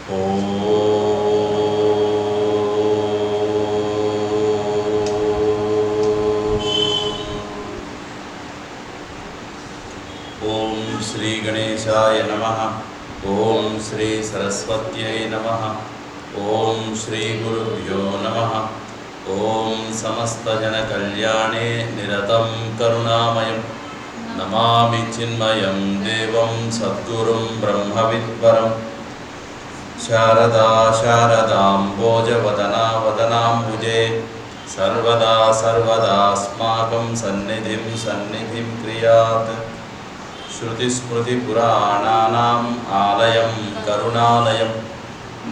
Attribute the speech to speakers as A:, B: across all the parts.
A: ओम श्री गणेशाय नमः। ओम श्री सरस्वत्यै नमः। ओम श्री गुरुभ्यो नमः। ओम समस्तजनकल्याणे निरतं करुणामयं नमामि चिन्मयं देवं सद्गुरुं ब्रह्मविद्वरं शारदा शारदाम्बोजवदना वदनाम्बुजे सर्वदा सर्वदास्माकं सन्निधिं क्रियात्। श्रुतिस्मृतिपुराणानाम् आलयं करुणालयं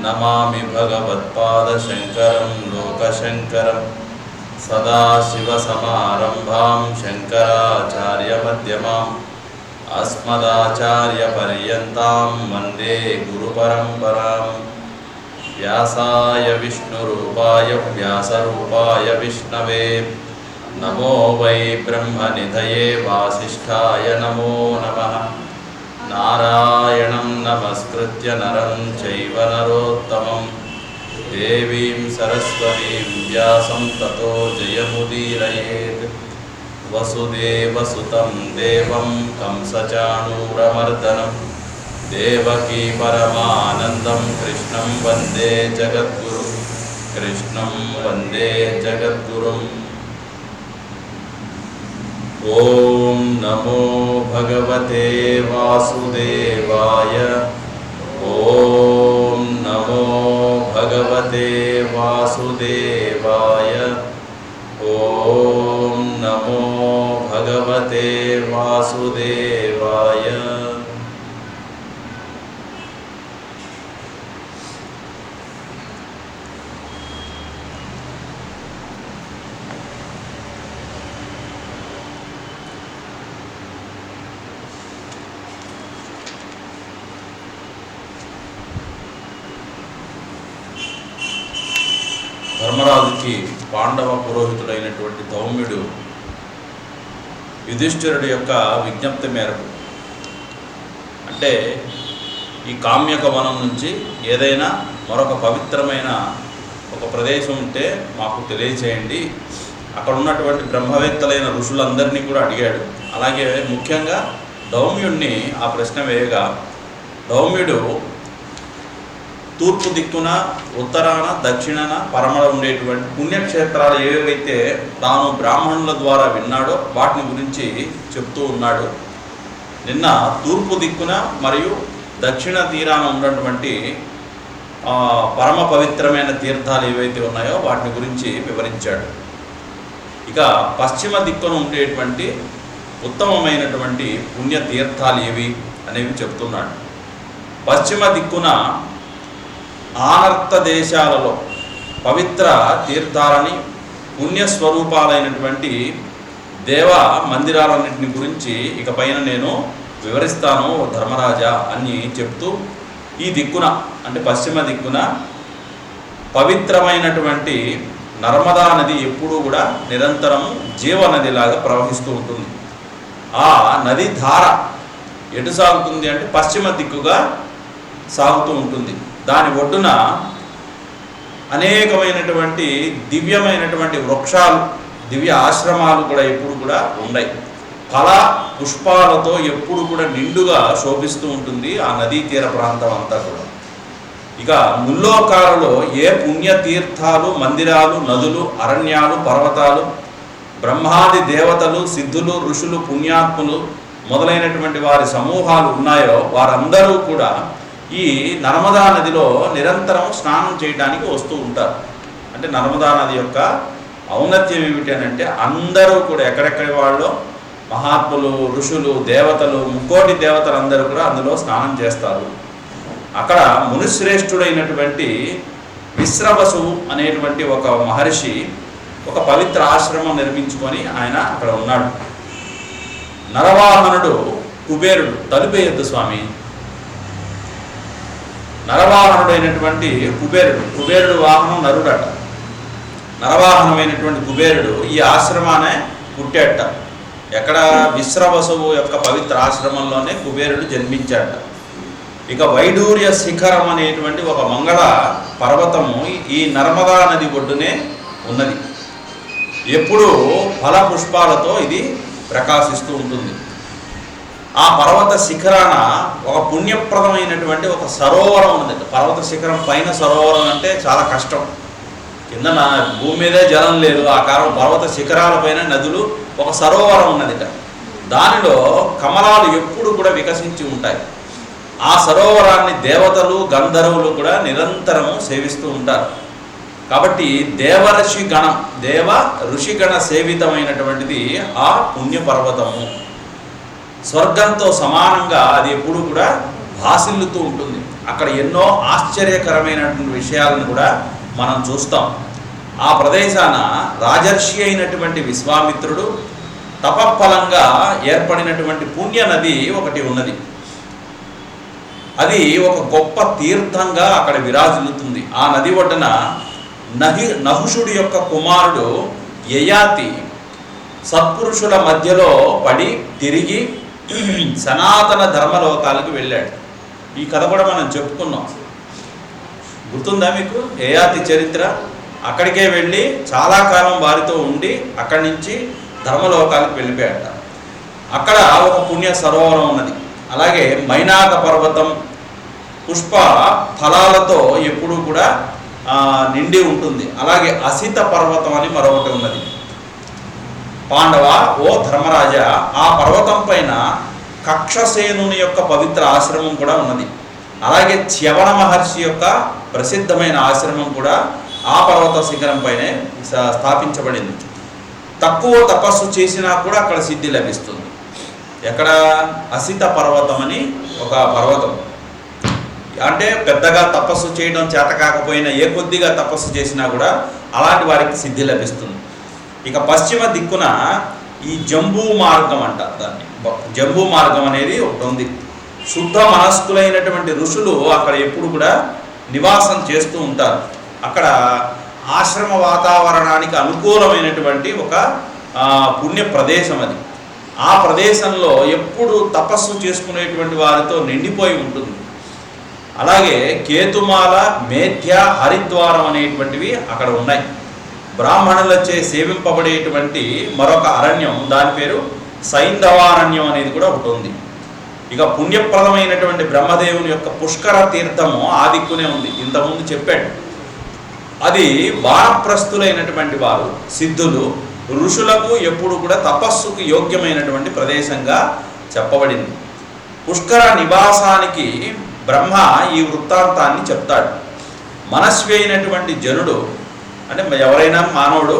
A: नमामि भगवत्पादशङ्करं लोकशङ्करं सदाशिवसमारम्भां शङ्कराचार्यमध्यमाम् अस्मदाचार्यपर्यन्तां वन्दे गुरुपरम्परां। व्यासाय विष्णुरूपाय व्यासरूपाय विष्णवे नमो वै ब्रह्मनिधये वासिष्ठाय नमो नमः। नारायणं नमस्कृत्य नरं चैव नरोत्तमं देवीं सरस्वतीं व्यासं ततो जयमुदीरयेत्। वसुदेवसुतं देवं कंसचाणूरमर्दनं देवकी परमानन्दं कृष्णं वन्दे जगद्गुरुं कृष्णं वन्दे जगद्गुरुम्। ओम नमो भगवते वासुदेवाय। ओम नमो भगवते वासुदेवाय। ओम नमो भगवते वासुदेवाय। ధర్మరాజుకి పాండవ పురోహితుడైనటువంటి ధౌమ్యుడు యుధిష్ఠిరుడి యొక్క విజ్ఞప్తి మేరకు, అంటే ఈ కామ్యక వనం నుంచి ఏదైనా మరొక పవిత్రమైన ఒక ప్రదేశం ఉంటే మాకు తెలియచేయండి, అక్కడ ఉన్నటువంటి బ్రహ్మవేత్తలైన ఋషులందరినీ కూడా అడిగాడు. అలాగే ముఖ్యంగా ధౌమ్యుడిని ఆ ప్రశ్న వేయగా, ధౌమ్యుడు తూర్పు దిక్కున, ఉత్తరాన, దక్షిణాన, పరమణ ఉండేటువంటి పుణ్యక్షేత్రాలు ఏవైతే తాను బ్రాహ్మణుల ద్వారా విన్నాడో వాటిని గురించి చెప్తూ ఉన్నాడు. నిన్న తూర్పు దిక్కున మరియు దక్షిణ తీరాన ఉన్నటువంటి పరమ పవిత్రమైన తీర్థాలు ఏవైతే ఉన్నాయో వాటిని గురించి వివరించాడు. ఇక పశ్చిమ దిక్కున ఉండేటువంటి ఉత్తమమైనటువంటి పుణ్యతీర్థాలు ఏవి అనేవి చెప్తున్నాడు. పశ్చిమ దిక్కున ఆనర్త దేశాలలో పవిత్ర తీర్థాలని, పుణ్యస్వరూపాలైనటువంటి దేవ మందిరాలన్నింటిని గురించి ఇక పైన నేను వివరిస్తాను ధర్మరాజా అని చెప్తూ, ఈ దిక్కున అంటే పశ్చిమ దిక్కున పవిత్రమైనటువంటి నర్మదా నది ఎప్పుడూ కూడా నిరంతరం జీవనదిలాగా ప్రవహిస్తూ ఉంటుంది. ఆ నది ధార ఎటు సాగుతుంది అంటే పశ్చిమ దిక్కుగా సాగుతూ ఉంటుంది. దాని ఒడ్డున అనేకమైనటువంటి దివ్యమైనటువంటి వృక్షాలు, దివ్య ఆశ్రమాలు కూడా ఎప్పుడు కూడా ఉన్నాయి. ఫల పుష్పాలతో ఎప్పుడు కూడా నిండుగా శోభిస్తూ ఉంటుంది ఆ నదీ తీర ప్రాంతం అంతా కూడా. ఇక ముల్లోకాలలో ఏ పుణ్యతీర్థాలు, మందిరాలు, నదులు, అరణ్యాలు, పర్వతాలు, బ్రహ్మాది దేవతలు, సిద్ధులు, ఋషులు, పుణ్యాత్ములు మొదలైనటువంటి వారి సమూహాలు ఉన్నాయో వారందరూ కూడా ఈ నర్మదా నదిలో నిరంతరం స్నానం చేయడానికి వస్తూ ఉంటారు. అంటే నర్మదా నది యొక్క ఔన్నత్యం ఏమిటి అని అంటే, అందరూ కూడా ఎక్కడెక్కడి వాళ్ళు మహాత్ములు, ఋషులు, దేవతలు, ముక్కోటి దేవతలు అందరూ కూడా అందులో స్నానం చేస్తారు. అక్కడ మునిశ్రేష్ఠుడైనటువంటి విశ్రవసువు అనేటువంటి ఒక మహర్షి ఒక పవిత్ర ఆశ్రమం నిర్మించుకొని ఆయన అక్కడ ఉన్నాడు. నరవాహనుడు కుబేరుడు, తలుపేయద్దు స్వామి, నరవాహనుడైనటువంటి కుబేరుడు వాహనం నరుడట. నరవాహనమైనటువంటి కుబేరుడు ఈ ఆశ్రమానే పుట్టాట. ఎక్కడ? విశ్రవసువు యొక్క పవిత్ర ఆశ్రమంలోనే కుబేరుడు జన్మించాట. ఇక వైడూర్య శిఖరం అనేటువంటి ఒక మంగళ పర్వతము ఈ నర్మదా నది ఒడ్డునే ఉన్నది. ఎప్పుడూ ఫల పుష్పాలతో ఇది ప్రకాశిస్తూ ఉంటుంది. ఆ పర్వత శిఖరాన ఒక పుణ్యప్రదమైనటువంటి ఒక సరోవరం ఉన్నది. పర్వత శిఖరం పైన సరోవరం అంటే చాలా కష్టం. కింద భూమి మీదే జలం లేదు. ఆ కారణం పర్వత శిఖరాల పైన నదులు ఒక సరోవరం ఉన్నదిట. దానిలో కమలాలు ఎప్పుడు కూడా వికసించి ఉంటాయి. ఆ సరోవరాన్ని దేవతలు గంధర్వులు కూడా నిరంతరము సేవిస్తూ ఉంటారు. కాబట్టి దేవ ఋషిగణ సేవితమైనటువంటిది ఆ పుణ్యపర్వతము. స్వర్గంతో సమానంగా అది ఎప్పుడు కూడా భాసిల్లుతూ ఉంటుంది. అక్కడ ఎన్నో ఆశ్చర్యకరమైనటువంటి విషయాలను కూడా మనం చూస్తాం. ఆ ప్రదేశాన రాజర్షి అయినటువంటి విశ్వామిత్రుడు తపఫలంగా ఏర్పడినటువంటి పుణ్య నది ఒకటి ఉన్నది. అది ఒక గొప్ప తీర్థంగా అక్కడ విరాజిల్లుతుంది. ఆ నది ఒడ్డున నహుషుడి యొక్క కుమారుడు యయాతి సత్పురుషుల మధ్యలో పడి తిరిగి సనాతన ధర్మలోకాలకు వెళ్ళాడు. ఈ కథ కూడా మనం చెప్పుకున్నాం. గుర్తుందా మీకు యయాతి చరిత్ర? అక్కడికే వెళ్ళి చాలా కాలం వారితో ఉండి అక్కడి నుంచి ధర్మలోకాలకు వెళ్ళిపోయాడు. అక్కడ ఒక పుణ్య సరోవరం ఉన్నది. అలాగే మైనాక పర్వతం పుష్ప ఫలాలతో ఎప్పుడూ కూడా నిండి ఉంటుంది. అలాగే అసిత పర్వతం అని మరొకటి ఉన్నది. పాండవ, ఓ ధర్మరాజ, ఆ పర్వతం పైన కక్షసేనుని యొక్క పవిత్ర ఆశ్రమం కూడా ఉన్నది. అలాగే చ్యవన మహర్షి యొక్క ప్రసిద్ధమైన ఆశ్రమం కూడా ఆ పర్వత శిఖరం పైనే స్థాపించబడింది. తక్కువ తపస్సు చేసినా కూడా అక్కడ సిద్ధి లభిస్తుంది. ఎక్కడ? అసిత పర్వతం అని ఒక పర్వతం. అంటే పెద్దగా తపస్సు చేయడం చేత కాకపోయినా ఏ కొద్దిగా తపస్సు చేసినా కూడా అలాంటి వారికి సిద్ధి లభిస్తుంది. ఇక పశ్చిమ దిక్కున ఈ జంబూ మార్గం అంటారు దాన్ని. జంబూ మార్గం అనేది ఒకటి ఉంది. శుద్ధ మనస్కులైనటువంటి ఋషులు అక్కడ ఎప్పుడు కూడా నివాసం చేస్తూ ఉంటారు. అక్కడ ఆశ్రమ వాతావరణానికి అనుకూలమైనటువంటి ఒక పుణ్య ప్రదేశం అది. ఆ ప్రదేశంలో ఎప్పుడు తపస్సు చేసుకునేటువంటి వారితో నిండిపోయి ఉంటుంది. అలాగే కేతుమాల, మేధ్య, హరిద్వారం అనేటువంటివి అక్కడ ఉన్నాయి. బ్రాహ్మణులచే సేవింపబడేటువంటి మరొక అరణ్యం, దాని పేరు సైంధవారణ్యం అనేది కూడా ఒకటి ఉంది. ఇక పుణ్యప్రదమైనటువంటి బ్రహ్మదేవుని యొక్క పుష్కర తీర్థము ఆ దిక్కునే ఉంది. ఇంతకుముందు చెప్పాడు. అది వానప్రస్థులైనటువంటి వారు, సిద్ధులు, ఋషులకు ఎప్పుడు కూడా తపస్సుకు యోగ్యమైనటువంటి ప్రదేశంగా చెప్పబడింది. పుష్కర నివాసానికి బ్రహ్మ ఈ వృత్తాంతాన్ని చెప్తాడు. మనస్వి అయినటువంటి జనుడు అంటే ఎవరైనా మానవుడు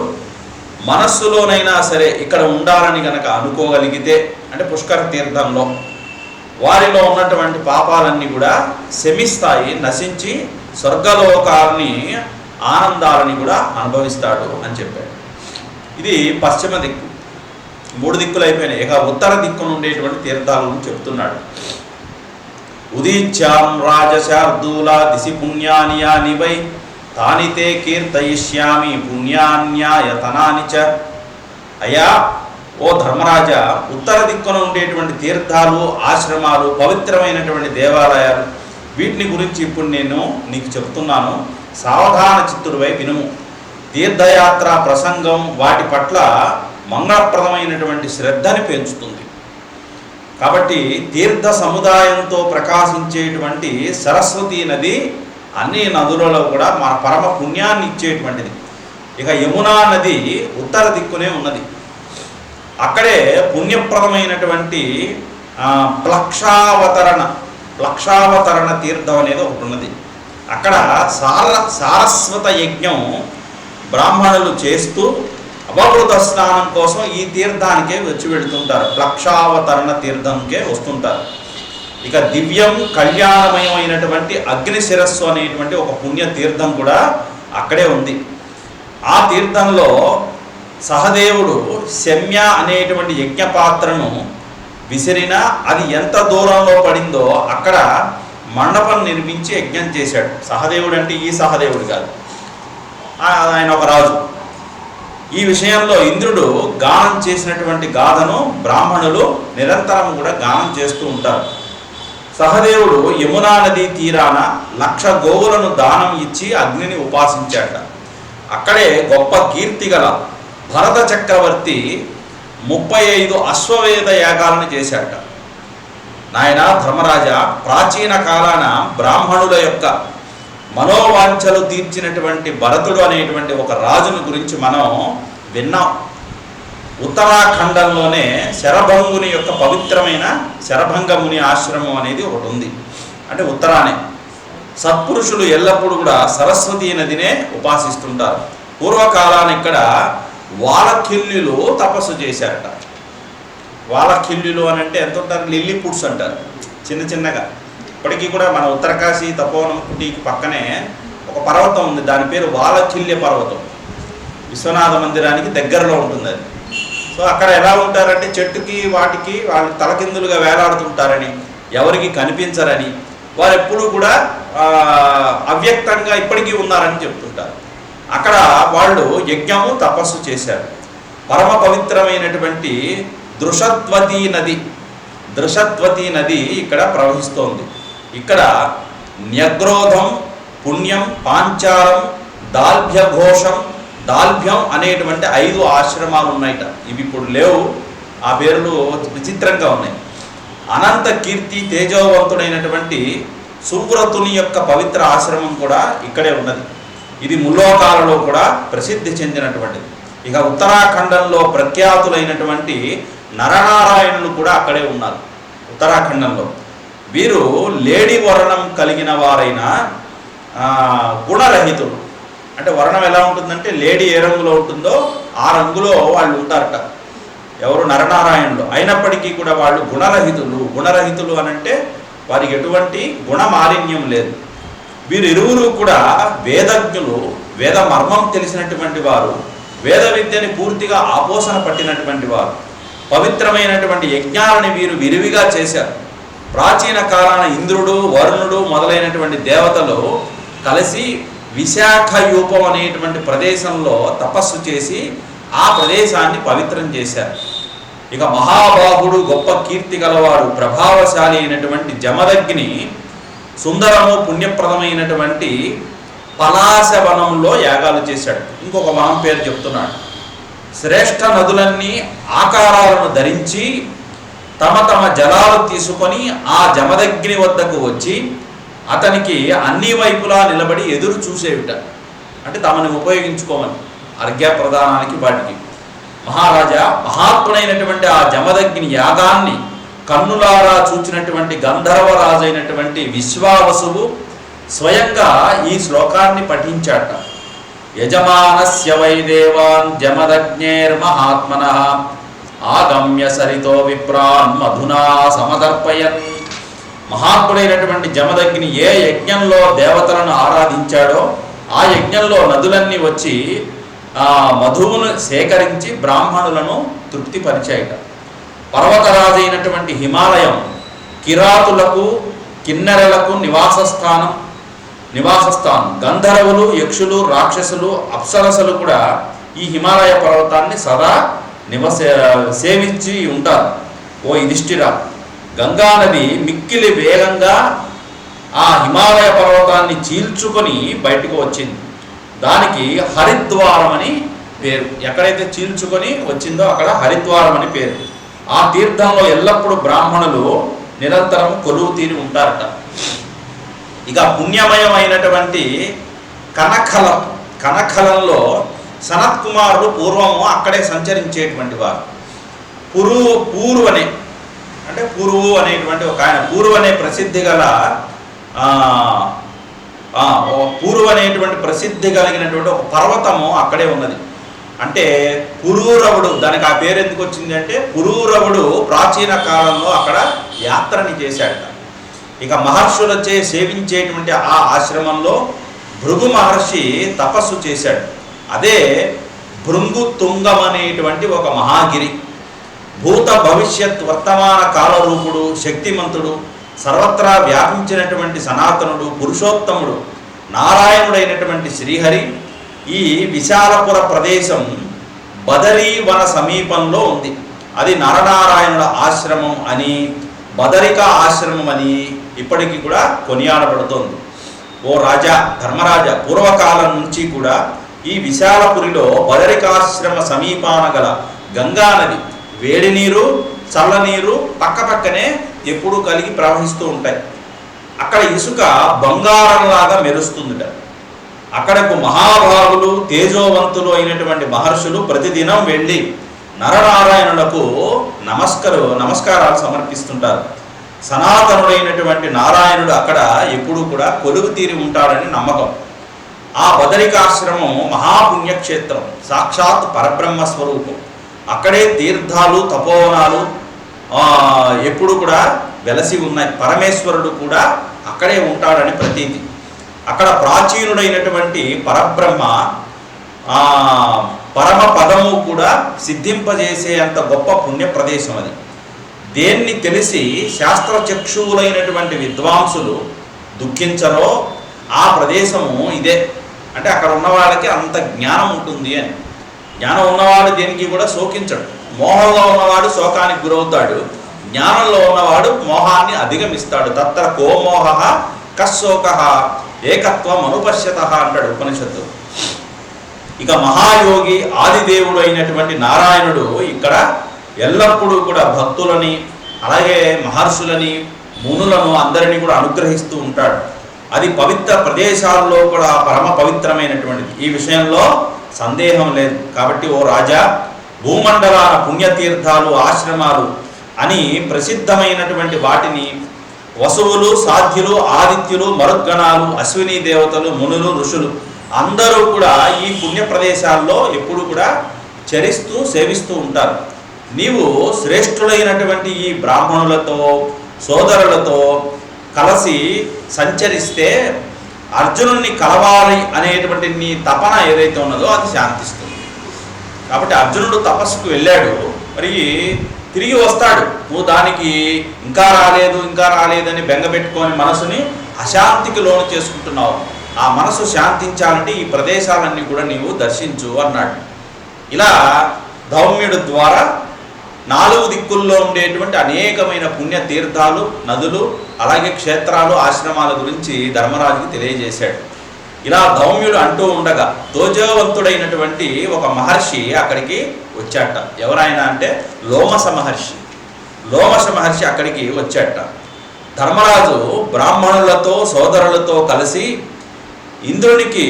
A: మనస్సులోనైనా సరే ఇక్కడ ఉండాలని గనక అనుకోగలిగితే, అంటే పుష్కర తీర్థంలో వారిలో ఉన్నటువంటి పాపాలన్నీ కూడా శమిస్తాయి, నశించి స్వర్గలోకాలని ఆనందాలని కూడా అనుభవిస్తాడు అని చెప్పాడు. ఇది పశ్చిమ దిక్కు. 3 దిక్కులు అయిపోయినాయి. ఇక ఉత్తర దిక్కున ఉండేటువంటి తీర్థాలను చెప్తున్నాడు. ఉదీచ్యాం రాజశార్దూల దిశి పుణ్యాని యాని వై తానితే కీర్తయిష్యామి పుణ్యాన్యాయతనాని చ. అయ్యా, ఓ ధర్మరాజ, ఉత్తర దిక్కున ఉండేటువంటి తీర్థాలు, ఆశ్రమాలు, పవిత్రమైనటువంటి దేవాలయాలు, వీటిని గురించి ఇప్పుడు నేను నీకు చెప్తున్నాను. సావధాన చిత్తుడివై వినుము. తీర్థయాత్ర ప్రసంగం వాటి పట్ల మంగళప్రదమైనటువంటి శ్రద్ధని పెంచుతుంది. కాబట్టి తీర్థ సముదాయంతో ప్రకాశించేటువంటి సరస్వతీ నది అన్ని నదులలో కూడా మన పరమ పుణ్యాన్ని ఇచ్చేటువంటిది. ఇక యమునా నది ఉత్తర దిక్కునే ఉన్నది. అక్కడే పుణ్యప్రదమైనటువంటి ప్లక్షావతరణ తీర్థం అనేది ఒకటి ఉన్నది. అక్కడ సారస్వత యజ్ఞం బ్రాహ్మణులు చేస్తూ అవభృత స్నానం కోసం ఈ తీర్థానికే వచ్చి వెళుతుంటారు. ప్లక్షావతరణ తీర్థంకే వస్తుంటారు. ఇక దివ్యం కళ్యాణమయమైనటువంటి అగ్ని శిరస్సు అనేటువంటి ఒక పుణ్య తీర్థం కూడా అక్కడే ఉంది. ఆ తీర్థంలో సహదేవుడు శమ్య అనేటువంటి యజ్ఞపాత్రను విసిరినా అది ఎంత దూరంలో పడిందో అక్కడ మండపం నిర్మించి యజ్ఞం చేశాడు. సహదేవుడు అంటే ఈ సహదేవుడు కాదు, ఆయన ఒక రాజు. ఈ విషయంలో ఇంద్రుడు గానం చేసినటువంటి గాథను బ్రాహ్మణులు నిరంతరం కూడా గానం చేస్తూ ఉంటారు. సహదేవుడు యమునా నదీ తీరాన 1,00,000 గోవులను దానం ఇచ్చి అగ్నిని ఉపాసించాట. అక్కడే గొప్ప కీర్తి గల భరత చక్రవర్తి 35 అశ్వవేధ యాగాలను చేశాట. నాయన ధర్మరాజా, ప్రాచీన కాలాన బ్రాహ్మణుల యొక్క మనోవాంఛలు తీర్చినటువంటి భరతుడు అనేటువంటి ఒక రాజుని గురించి మనం విన్నాం. ఉత్తరాఖండంలోనే శరభంగుని యొక్క పవిత్రమైన శరభంగముని ఆశ్రమం అనేది ఒకటి ఉంది. అంటే ఉత్తరానే సత్పురుషులు ఎల్లప్పుడూ కూడా సరస్వతీ నదినే ఉపాసిస్తుంటారు. పూర్వకాలాన ఇక్కడ వాలఖిల్యులు తపస్సు చేశారట. వాలఖిల్యులు అని అంటే ఎంత ఉంటారు? లిల్లీపుట్స్ అంటారు, చిన్న చిన్నగా. ఇప్పటికీ కూడా మన ఉత్తరకాశీ తపోవనం కుటీకి పక్కనే ఒక పర్వతం ఉంది, దాని పేరు వాలఖిల్య పర్వతం. విశ్వనాథ మందిరానికి దగ్గరలో ఉంటుంది అది. సో అక్కడ ఎలా ఉంటారంటే చెట్టుకి వాటికి వాళ్ళు తలకిందులుగా వేలాడుతుంటారని, ఎవరికి కనిపించరని, వారు ఎప్పుడూ కూడా అవ్యక్తంగా ఇప్పటికీ ఉన్నారని చెప్తుంటారు. అక్కడ వాళ్ళు యజ్ఞము తపస్సు చేశారు. పరమ పవిత్రమైనటువంటి దృషద్వతీ నది ఇక్కడ ప్రవహిస్తోంది. ఇక్కడ న్యగ్రోధం, పుణ్యం, పాంచాలం, దాల్భ్యఘోషం, దాల్భ్యం అనేటువంటి 5 ఆశ్రమాలు ఉన్నాయట. ఇవి ఇప్పుడు లేవు, ఆ పేర్లు విచిత్రంగా ఉన్నాయి. అనంత కీర్తి తేజోవంతుడైనటువంటి సువ్రతుని యొక్క పవిత్ర ఆశ్రమం కూడా ఇక్కడే ఉన్నది. ఇది ముల్లోకాలలో కూడా ప్రసిద్ధి చెందినటువంటిది. ఇక ఉత్తరాఖండంలో ప్రఖ్యాతులైనటువంటి నరనారాయణులు కూడా అక్కడే ఉన్నారు. ఉత్తరాఖండంలో వీరు లేడి వర్ణం కలిగిన వారైన గుణరహితులు. అంటే వర్ణం ఎలా ఉంటుందంటే లేడీ ఏ రంగులో ఉంటుందో ఆ రంగులో వాళ్ళు ఉంటారట, ఎవరు? నరనారాయణులు. అయినప్పటికీ కూడా వాళ్ళు గుణరహితులు అనంటే వారికి ఎటువంటి గుణమాలిన్యం లేదు. వీరిరువురు కూడా వేదజ్ఞులు, వేద మర్మం తెలిసినటువంటి వారు, వేద విద్యని పూర్తిగా ఆపోసన పట్టినటువంటి వారు. పవిత్రమైనటువంటి యజ్ఞాలని వీరు విరివిగా చేశారు. ప్రాచీన కాలాన ఇంద్రుడు, వరుణుడు మొదలైనటువంటి దేవతలు కలిసి విశాఖయూపం అనేటువంటి ప్రదేశంలో తపస్సు చేసి ఆ ప్రదేశాన్ని పవిత్రం చేశారు. ఇక మహాబాహుడు, గొప్ప కీర్తి గలవాడు, ప్రభావశాలి అయినటువంటి జమదగ్ని సుందరము పుణ్యప్రదమైనటువంటి పలాశ వనంలో యాగాలు చేశాడు. ఇంకొక వనం పేరు చెప్తున్నాడు. శ్రేష్ఠ నదులన్నీ ఆకారాలను ధరించి తమ తమ జలాలు తీసుకొని ఆ జమదగ్ని వద్దకు వచ్చి అతనికి అన్ని వైపులా నిలబడి ఎదురు చూసేవిట. అంటే తమని ఉపయోగించుకోమని అర్ఘ్య ప్రదానానికి వాటికి. మహారాజా, మహాత్ముడైనటువంటి ఆ జమదగ్ని యాగాన్ని కన్నులారా చూచినటువంటి గంధర్వరాజు అయినటువంటి విశ్వావసువు స్వయంగా ఈ శ్లోకాన్ని పఠించాట. యజమానస్య వైదేవాన్ జమదగ్నేర్మహాత్మనః ఆగమ్య సరితో విప్రాన్ మధునా సమదర్పయన్. మహాత్ముడైనటువంటి జమదగ్ని ఏ యజ్ఞంలో దేవతలను ఆరాధించాడో ఆ యజ్ఞంలో నదులన్నీ వచ్చి ఆ మధువును సేకరించి బ్రాహ్మణులను తృప్తిపరిచాయట. పర్వతరాజైనటువంటి హిమాలయం కిరాతులకు, కిన్నెరలకు నివాసస్థానం. గంధర్వులు, యక్షులు, రాక్షసులు, అప్సరసలు కూడా ఈ హిమాలయ పర్వతాన్ని సదా సేవించి ఉంటారు. ఓ యుధిష్ఠిరా, గంగానది మిక్కిలి వేగంగా ఆ హిమాలయ పర్వతాన్ని చీల్చుకొని బయటకు వచ్చింది. దానికి హరిద్వారం అని పేరు. ఎక్కడైతే చీల్చుకొని వచ్చిందో అక్కడ హరిద్వారం అని పేరు. ఆ తీర్థంలో ఎల్లప్పుడూ బ్రాహ్మణులు నిరంతరం కొలువు తీరి ఉంటారట. ఇక పుణ్యమయమైనటువంటి కనఖలంలో సనత్కుమారుడు పూర్వము అక్కడే సంచరించేటువంటి వారు. పూరువనే అంటే పూరువు అనేటువంటి ఒక ఆయన, పూరువు అనే ప్రసిద్ధి గల పూరువు అనేటువంటి ప్రసిద్ధి కలిగినటువంటి ఒక పర్వతము అక్కడే ఉన్నది. అంటే పురూరవుడు, దానికి ఆ పేరు ఎందుకు వచ్చింది అంటే పురూరవుడు ప్రాచీన కాలంలో అక్కడ యాత్రని చేశాడట. ఇక మహర్షులచే సేవించేటువంటి ఆ ఆశ్రమంలో భృగు మహర్షి తపస్సు చేశాడు. అదే భృంగుతుంగం అనేటువంటి ఒక మహాగిరి. భూత భవిష్యత్ వర్తమాన కాలరూపుడు, శక్తిమంతుడు, సర్వత్రా వ్యాపించినటువంటి సనాతనుడు, పురుషోత్తముడు, నారాయణుడైనటువంటి శ్రీహరి ఈ విశాలపుర ప్రదేశం బదరీ వన సమీపంలో ఉంది. అది నరనారాయణుల ఆశ్రమం అని బదరిక ఆశ్రమం అని ఇప్పటికీ కూడా కొనియాడబడుతోంది. ఓ రాజా, ధర్మరాజా, పూర్వకాలం నుంచి కూడా ఈ విశాలపురిలో బదరికాశ్రమ సమీపాన గల గంగా నది వేడి నీరు, చల్లనీరు పక్కపక్కనే ఎప్పుడూ కలిగి ప్రవహిస్తూ ఉంటాయి. అక్కడ ఇసుక బంగారంలాగా మెరుస్తుందిట. అక్కడకు మహాభాగులు, తేజోవంతులు అయినటువంటి మహర్షులు ప్రతిదినం వెళ్ళి నరనారాయణులకు నమస్కారాలు సమర్పిస్తుంటారు. సనాతనుడైనటువంటి నారాయణుడు అక్కడ ఎప్పుడూ కూడా కొలువు తీరి ఉంటాడని నమ్మకం. ఆ బదరికాశ్రమం మహాపుణ్యక్షేత్రం, సాక్షాత్ పరబ్రహ్మ స్వరూపం. అక్కడే తీర్థాలు, తపోవనాలు ఎప్పుడు కూడా వెలసి ఉన్నాయి. పరమేశ్వరుడు కూడా అక్కడే ఉంటాడని ప్రతీతి. అక్కడ ప్రాచీనుడైనటువంటి పరబ్రహ్మ పరమ పదము కూడా సిద్ధింపజేసే అంత గొప్ప పుణ్య ప్రదేశం అది. దేన్ని తెలిసి శాస్త్రచక్షువులైనటువంటి విద్వాంసులు దుఃఖించరో ఆ ప్రదేశము ఇదే. అంటే అక్కడ ఉన్నవాళ్ళకి అంత జ్ఞానం ఉంటుంది అని. జ్ఞానం ఉన్నవాడు దేనికి కూడా శోకించడు. మోహంలో ఉన్నవాడు శోకానికి గురవుతాడు, జ్ఞానంలో ఉన్నవాడు మోహాన్ని అధిగమిస్తాడు. తత్ర కోమోహ కశోక ఏకత్వం అనుపశ్యత అంటాడు ఉపనిషత్తు. ఇక మహాయోగి ఆదిదేవుడు అయినటువంటి నారాయణుడు ఇక్కడ ఎల్లప్పుడూ కూడా భక్తులని, అలాగే మహర్షులని, మునులను అందరినీ కూడా అనుగ్రహిస్తూ ఉంటాడు. అది పవిత్ర ప్రదేశాల్లో కూడా పరమ పవిత్రమైనటువంటిది. ఈ విషయంలో సందేహం లేదు. కాబట్టి ఓ రాజా, భూమండలాల పుణ్యతీర్థాలు, ఆశ్రమాలు అని ప్రసిద్ధమైనటువంటి వాటిని వసువులు, సాధ్యులు, ఆదిత్యులు, మరుద్గణాలు, అశ్విని దేవతలు, మునులు, ఋషులు అందరూ కూడా ఈ పుణ్య ప్రదేశాల్లో ఎప్పుడు కూడా చరిస్తూ సేవిస్తూ ఉంటారు. నీవు శ్రేష్ఠులైనటువంటి ఈ బ్రాహ్మణులతో, సోదరులతో కలిసి సంచరిస్తే అర్జునుడిని కలవాలి అనేటువంటి నీ తపన ఏదైతే ఉన్నదో అది శాంతిస్తుంది. కాబట్టి అర్జునుడు తపస్సుకు వెళ్ళాడు, మరి తిరిగి వస్తాడు. నువ్వు దానికి ఇంకా రాలేదని బెంగపెట్టుకొని మనసుని అశాంతికి లోను చేసుకుంటున్నావు. ఆ మనసు శాంతించాలంటే ఈ ప్రదేశాలన్నీ కూడా నీవు దర్శించు అన్నాడు. ఇలా ధౌమ్యుడు ద్వారా 4 దిక్కుల్లో ఉండేటువంటి అనేకమైన పుణ్య తీర్థాలు, నదులు, అలాగే క్షేత్రాలు, ఆశ్రమాల గురించి ధర్మరాజుకి తెలియజేశాడు. ఇలా ధౌమ్యుడు అంటూ ఉండగా తోజవంతుడైనటువంటి ఒక మహర్షి అక్కడికి వచ్చాట. ఎవరైనా అంటే లోమస మహర్షి. లోమస మహర్షి అక్కడికి వచ్చాట. ధర్మరాజు బ్రాహ్మణులతో, సోదరులతో కలిసి ఇంద్రునికి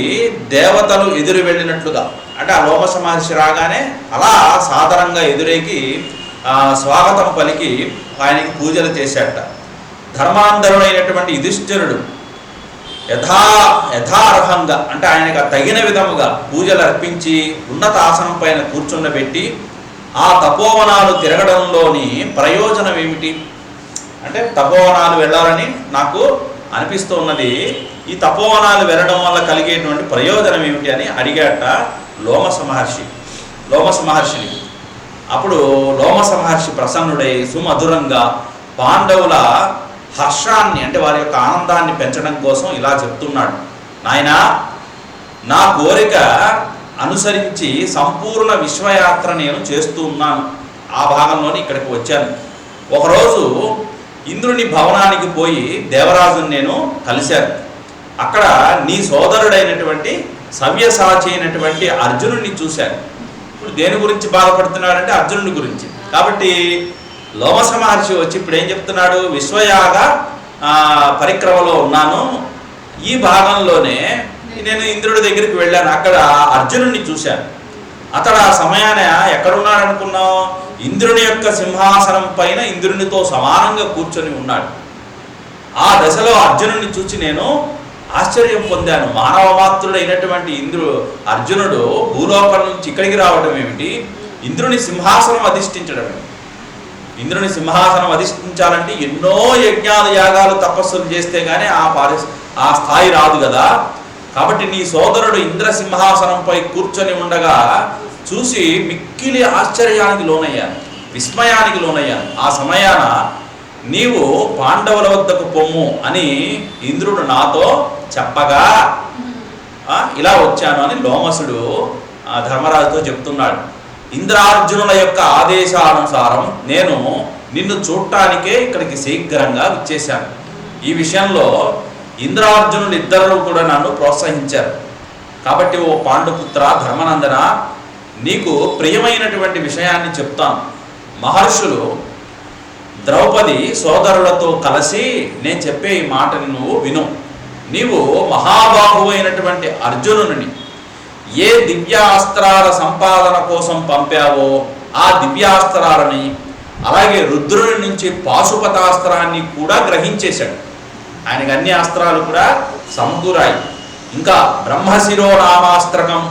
A: దేవతలు ఎదురు వెళ్ళినట్లుగా, అంటే ఆ లోమస మహర్షి రాగానే అలా సాదరంగా ఎదురేకి స్వాగతం పలికి ఆయనకి పూజలు చేశాట. ధర్మాంధరుడైనటువంటి యుధిష్ఠిరుడు యథార్హంగా, అంటే ఆయనకు తగిన విధముగా పూజలు అర్పించి ఉన్నత ఆసనం పైన కూర్చుండబెట్టి, ఆ తపోవనాలు తిరగడంలోని ప్రయోజనం ఏమిటి అంటే, తపోవనాలు వెళ్ళాలని నాకు అనిపిస్తూ ఉన్నది, ఈ తపోవనాలు వెళ్ళడం వల్ల కలిగేటువంటి ప్రయోజనం ఏమిటి అని అడిగాట లోమస మహర్షిని. అప్పుడు లోమస మహర్షి ప్రసన్నుడై సుమధురంగా పాండవుల హర్షాన్ని, అంటే వారి యొక్క ఆనందాన్ని పెంచడం కోసం ఇలా చెప్తున్నాడు. నాయనా, నా కోరిక అనుసరించి సంపూర్ణ విశ్వయాత్ర నేను చేస్తూ ఉన్నాను. ఆ భాగంలోని ఇక్కడికి వచ్చాను. ఒకరోజు ఇంద్రుని భవనానికి పోయి దేవరాజుని నేను కలిశాను. అక్కడ నీ సోదరుడైనటువంటి సవ్యసాచి అయినటువంటి అర్జునుడిని చూశాను. ఇప్పుడు దేని గురించి బాధపడుతున్నాడంటే అర్జునుడి గురించి. కాబట్టి లోమస మహర్షి వచ్చి ఇప్పుడు ఏం చెప్తున్నాడు, విశ్వయాగ పరిక్రమలో ఉన్నాను, ఈ భాగంలోనే నేను ఇంద్రుడి దగ్గరికి వెళ్ళాను, అక్కడ అర్జునుడిని చూశాను. అతడు ఆ సమయాన ఎక్కడున్నాడు అనుకున్నావు, ఇంద్రుని యొక్క సింహాసనం పైన ఇంద్రునితో సమానంగా కూర్చొని ఉన్నాడు. ఆ దశలో అర్జునుడిని చూసి నేను ఆశ్చర్యం పొందాను. మానవ మాతృడైనటువంటి అర్జునుడు భూలోకం నుంచి ఇక్కడికి రావడం ఏమిటి, ఇంద్రుని సింహాసనం అధిష్ఠించడం ఏమిటి? ఇంద్రుని సింహాసనం అధిష్ఠించాలంటే ఎన్నో యజ్ఞాలు, యాగాలు, తపస్సులు చేస్తే కానీ ఆ స్థాయి రాదు కదా. కాబట్టి నీ సోదరుడు ఇంద్ర సింహాసనంపై కూర్చొని ఉండగా చూసి మిక్కిలి ఆశ్చర్యానికి లోనయ్యాను, విస్మయానికి లోనయ్యాను. ఆ సమయాన నీవు పాండవుల వద్దకు పొమ్ము అని ఇంద్రుడు నాతో చెప్పగా ఇలా వచ్చాను అని లోమసుడు ధర్మరాజుతో చెప్తున్నాడు. ఇంద్రార్జునుల యొక్క ఆదేశానుసారం నేను నిన్ను చూడటానికే ఇక్కడికి శీఘ్రంగా వచ్చేశాను. ఈ విషయంలో ఇంద్రార్జునులు ఇద్దరు కూడా నన్ను ప్రోత్సహించారు. కాబట్టి ఓ పాండుపుత్ర ధర్మనందన, నీకు ప్రియమైనటువంటి విషయాన్ని చెప్తాను. మహర్షులు ద్రౌపది సోదరులతో కలిసి నేను చెప్పే ఈ మాటని నువ్వు విను. నీవు మహాబాహువైనటువంటి అర్జునుని ఏ దివ్యాస్త్రాల సంపాదన కోసం పంపావో ఆ దివ్యాస్త్రాలని, అలాగే రుద్రుని నుంచి పాశుపతాస్త్రాన్ని కూడా గ్రహించేశాడు. ఆయనకు అన్ని అస్త్రాలు కూడా సమకూరాయి. ఇంకా బ్రహ్మశిరోనామాస్త్రకం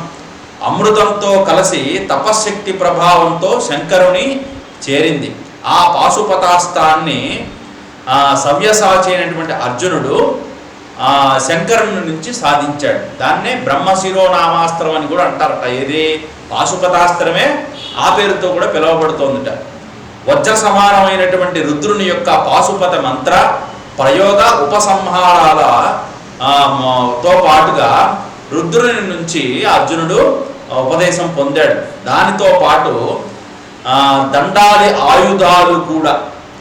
A: అమృతంతో కలిసి తపశ్శక్తి ప్రభావంతో శంకరుని చేరింది. ఆ పాశుపతాస్త్రాన్ని సవ్యసాచి అయినటువంటి అర్జునుడు శంకరుని నుంచి సాధించాడు. దాన్నే బ్రహ్మశిరోనామాస్త్రం అని కూడా అంటారట. ఏది పాశుపతాస్త్రమే ఆ పేరుతో కూడా పిలువబడుతోందిట. వజ్ర సమానమైనటువంటి రుద్రుని యొక్క పాశుపత మంత్ర ప్రయోగ ఉపసంహారాల తో పాటుగా రుద్రుని నుంచి అర్జునుడు ఉపదేశం పొందాడు. దానితో పాటు దండాలి ఆయుధాలు కూడా,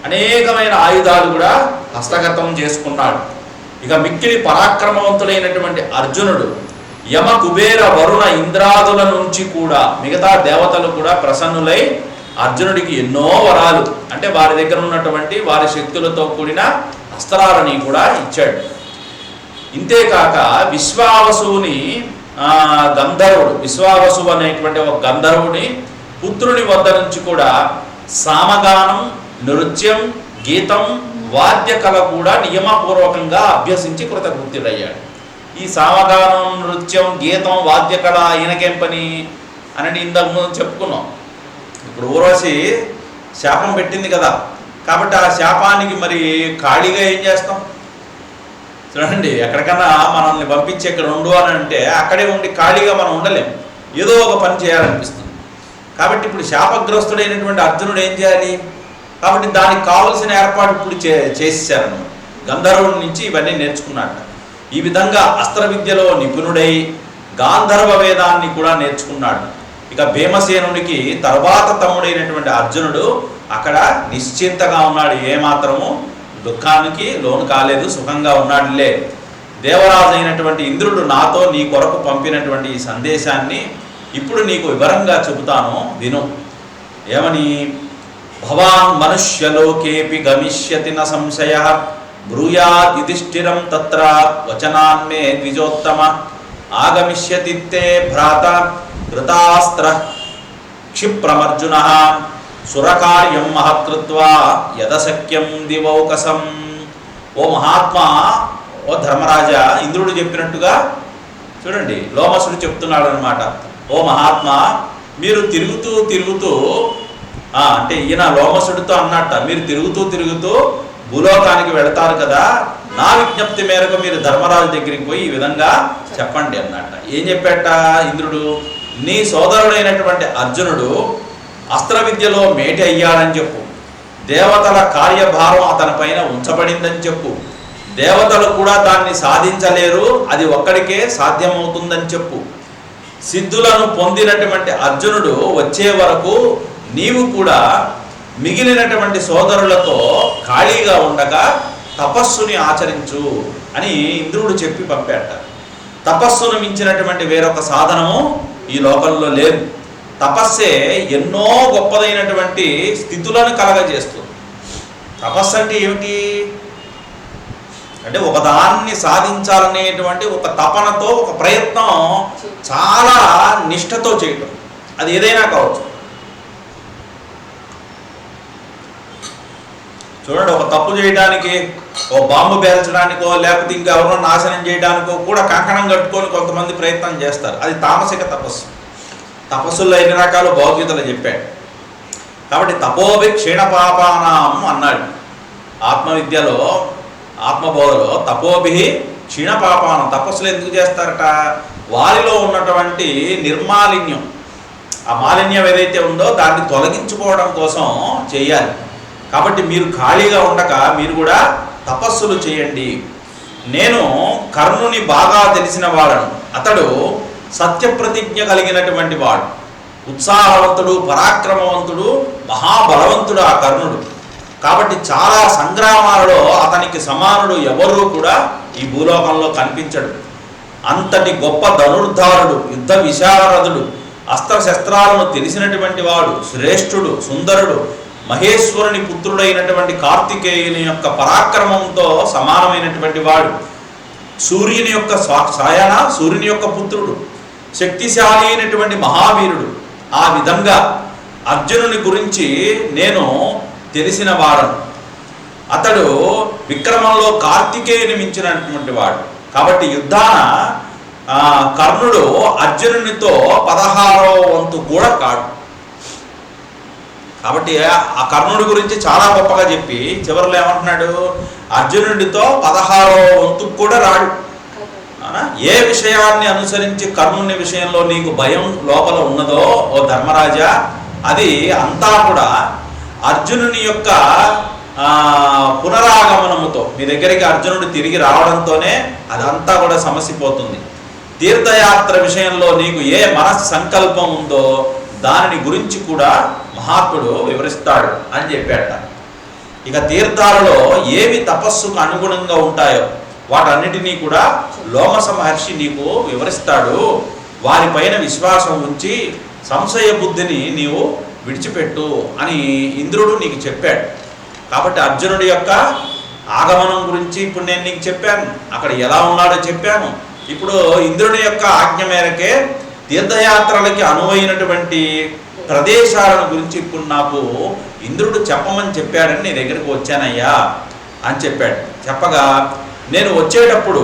A: అనేకమైన ఆయుధాలు కూడా హస్తగతం చేసుకున్నాడు. ఇక మిక్కిలి పరాక్రమవంతుడైనటువంటి అర్జునుడు యమ కుబేర వరుణ ఇంద్రాదుల నుంచి కూడా మిగతా దేవతలు కూడా ప్రసన్నులై అర్జునుడికి ఎన్నో వరాలు, అంటే వారి దగ్గర ఉన్నటువంటి వారి శక్తులతో కూడిన అస్త్రాలని కూడా ఇచ్చాడు. ఇంతేకాక విశ్వావసుని గంధర్వుడు, విశ్వావసు అనేటువంటి ఒక గంధర్వుని పుత్రుని వద్ద నుంచి కూడా సామగానం, నృత్యం, గీతం, వాద్య కళ కూడా నియమపూర్వకంగా అభ్యసించి కృతకృత్యుడయ్యాడు. ఈ సామగానం, నృత్యం, గీతం, వాద్య కళ ఈయనకేం పని అని ఇంతకు ముందు చెప్పుకున్నాం. ఇప్పుడు ఊర్వశి శాపం పెట్టింది కదా, కాబట్టి ఆ శాపానికి మరి ఖాళీగా ఏం చేస్తాం? చూడండి, ఎక్కడికన్నా మనల్ని పంపించి ఇక్కడ ఉండు అని అంటే అక్కడే ఉండి ఖాళీగా మనం ఉండలేం, ఏదో ఒక పని చేయాలనిపిస్తుంది. కాబట్టి ఇప్పుడు శాపగ్రస్తుడైనటువంటి అర్జునుడు ఏం చేయాలి? కాబట్టి దానికి కావలసిన ఏర్పాటు ఇప్పుడు చేసేసారన్నమాట. గంధర్వుడి నుంచి ఇవన్నీ నేర్చుకున్నాడు. ఈ విధంగా అస్త్ర విద్యలో నిపుణుడై గాంధర్వ వేదాన్ని కూడా నేర్చుకున్నాడు. ఇక భీమసేనునికి తర్వాత తమ్ముడైనటువంటి అర్జునుడు అక్కడ నిశ్చింతగా ఉన్నాడు. ఏమాత్రము దుఃఖానికి లోను కాలేదు, సుఖంగా ఉన్నాడులే. దేవరాజు అయినటువంటి ఇంద్రుడు నాతో నీ కొరకు పంపినటువంటి ఈ సందేశాన్ని ఇప్పుడు నీకు వివరంగా చెబుతాను, విను. ఏమని? భవాన్ మనుష్యలోకేపి గమిష్యతి న సంశయ బ్రూయాద్ యుధిష్ఠిరం తత్ర వచనాన్మే ద్విజోత్తమ ఆగమిష్యతి తే భ్రాత కృతాస్త్ర క్షిప్రమర్జున సురకార్యం మహత్కృత్వా యదశక్యం దివౌకసం. ఓ మహాత్మా, ఓ ధర్మరాజా, ఇంద్రుడు చెప్పినట్టుగా చూడండి, లోమసుడు చెప్తున్నాడు అనమాట. ఓ మహాత్మా, మీరు తిరుగుతూ అంటే ఈయన లోమసుడితో అన్నట్ట, మీరు తిరుగుతూ భూలోకానికి వెళతారు కదా, నా విజ్ఞప్తి మేరకు మీరు ధర్మరాజు దగ్గరికి పోయి ఈ విధంగా చెప్పండి అన్నట్ట. ఏం చెప్పాట ఇంద్రుడు? నీ సోదరుడైనటువంటి అర్జునుడు అస్త్ర విద్యలో మేటి అయ్యాడని చెప్పు. దేవతల కార్యభారం అతని పైన ఉంచబడిందని చెప్పు. దేవతలు కూడా దాన్ని సాధించలేరు, అది ఒక్కడికే సాధ్యమవుతుందని చెప్పు. సిద్ధులను పొందినటువంటి అర్జునుడు వచ్చే వరకు నీవు కూడా మిగిలినటువంటి సోదరులతో ఖాళీగా ఉండగా తపస్సుని ఆచరించు అని ఇంద్రుడు చెప్పి పంపాట. తపస్సును మించినటువంటి వేరొక సాధనము ఈ లోకంలో లేదు. తపస్సే ఎన్నో గొప్పదైనటువంటి స్థితులను కలగజేస్తుంది. తపస్సు అంటే ఏమిటి అంటే ఒకదాన్ని సాధించాలనేటువంటి ఒక తపనతో, ఒక ప్రయత్నం, చాలా నిష్ఠతో చేయటం. అది ఏదైనా కావచ్చు. చూడండి, ఒక తప్పు చేయడానికి, ఓ బాంబు పేల్చడానికో లేకపోతే ఇంకెవరినో నాశనం చేయడానికో కూడా కంకణం కట్టుకొని కొంతమంది ప్రయత్నం చేస్తారు. అది తామసిక తపస్సు. తపస్సుల్లో ఎన్ని రకాలు భగవద్గీతలో చెప్పాడు. కాబట్టి తపోభి క్షీణపాపానాం అన్నాడు ఆత్మవిద్యలో, ఆత్మబోధలో. తపోభి క్షీణపాపానం, తపస్సులు ఎందుకు చేస్తారట? వారిలో ఉన్నటువంటి నిర్మాలిన్యం, ఆ మాలిన్యం ఏదైతే ఉందో దాన్ని తొలగించుకోవడం కోసం చేయాలి. కాబట్టి మీరు ఖాళీగా ఉండక మీరు కూడా తపస్సులు చేయండి. నేను కర్ణుని బాగా తెలిసిన వాడను. అతడు సత్యప్రతిజ్ఞ కలిగినటువంటి వాడు, ఉత్సాహవంతుడు, పరాక్రమవంతుడు, మహాబలవంతుడు ఆ కర్ణుడు. కాబట్టి చాలా సంగ్రామాలలో అతనికి సమానుడు ఎవరూ కూడా ఈ భూలోకంలో కనిపించడు. అంతటి గొప్ప ధనుర్ధారుడు, యుద్ధ విశారదుడు, అస్త్రశస్త్రాలను తెలిసినటువంటి వాడు, శ్రేష్ఠుడు, సుందరుడు, మహేశ్వరుని పుత్రుడైనటువంటి కార్తికేయుని యొక్క పరాక్రమంతో సమానమైనటువంటి వాడు, సూర్యుని యొక్క సాయన సూర్యుని యొక్క పుత్రుడు, శక్తిశాలి అయినటువంటి మహావీరుడు. ఆ విధంగా అర్జునుని గురించి నేను తెలిసిన వాడను. అతడు విక్రమంలో కార్తికేయుని మించినటువంటి వాడు. కాబట్టి యుద్ధాన కర్ణుడు అర్జునునితో 16వ వంతు కూడా కాడు. కాబట్టి ఆ కర్ణుడి గురించి చాలా గొప్పగా చెప్పి చివరిలో ఏమంటున్నాడు, అర్జునుడితో 16వ వంతు కూడా రాడు. ఏ విషయాన్ని అనుసరించి కర్ణుని విషయంలో నీకు భయం లోపల ఉన్నదో ఓ ధర్మరాజా, అది అంతా కూడా అర్జునుని యొక్క పునరాగమనముతో మీ దగ్గరికి అర్జునుడు తిరిగి రావడంతోనే అదంతా కూడా సమసిపోతుంది. తీర్థయాత్ర విషయంలో నీకు ఏ మనస్సంకల్పం ఉందో దానిని గురించి కూడా మహాత్ముడు వివరిస్తాడు అని చెప్పాట. ఇక తీర్థాలలో ఏవి తపస్సుకు అనుగుణంగా ఉంటాయో వాటన్నిటినీ కూడా లోమస మహర్షి నీకు వివరిస్తాడు. వారిపైన విశ్వాసం ఉంచి సంశయ బుద్ధిని నీవు విడిచిపెట్టు అని ఇంద్రుడు నీకు చెప్పాడు. కాబట్టి అర్జునుడి యొక్క ఆగమనం గురించి ఇప్పుడు నేను నీకు చెప్పాను, అక్కడ ఎలా ఉన్నాడో చెప్పాను. ఇప్పుడు ఇంద్రుడి యొక్క ఆజ్ఞ మేరకే తీర్థయాత్రలకి అనువైనటువంటి ప్రదేశాలను గురించి ఇప్పుడు నాకు ఇంద్రుడు చెప్పమని చెప్పాడని నీ దగ్గరికి వచ్చానయ్యా అని చెప్పాడు. చెప్పగా నేను వచ్చేటప్పుడు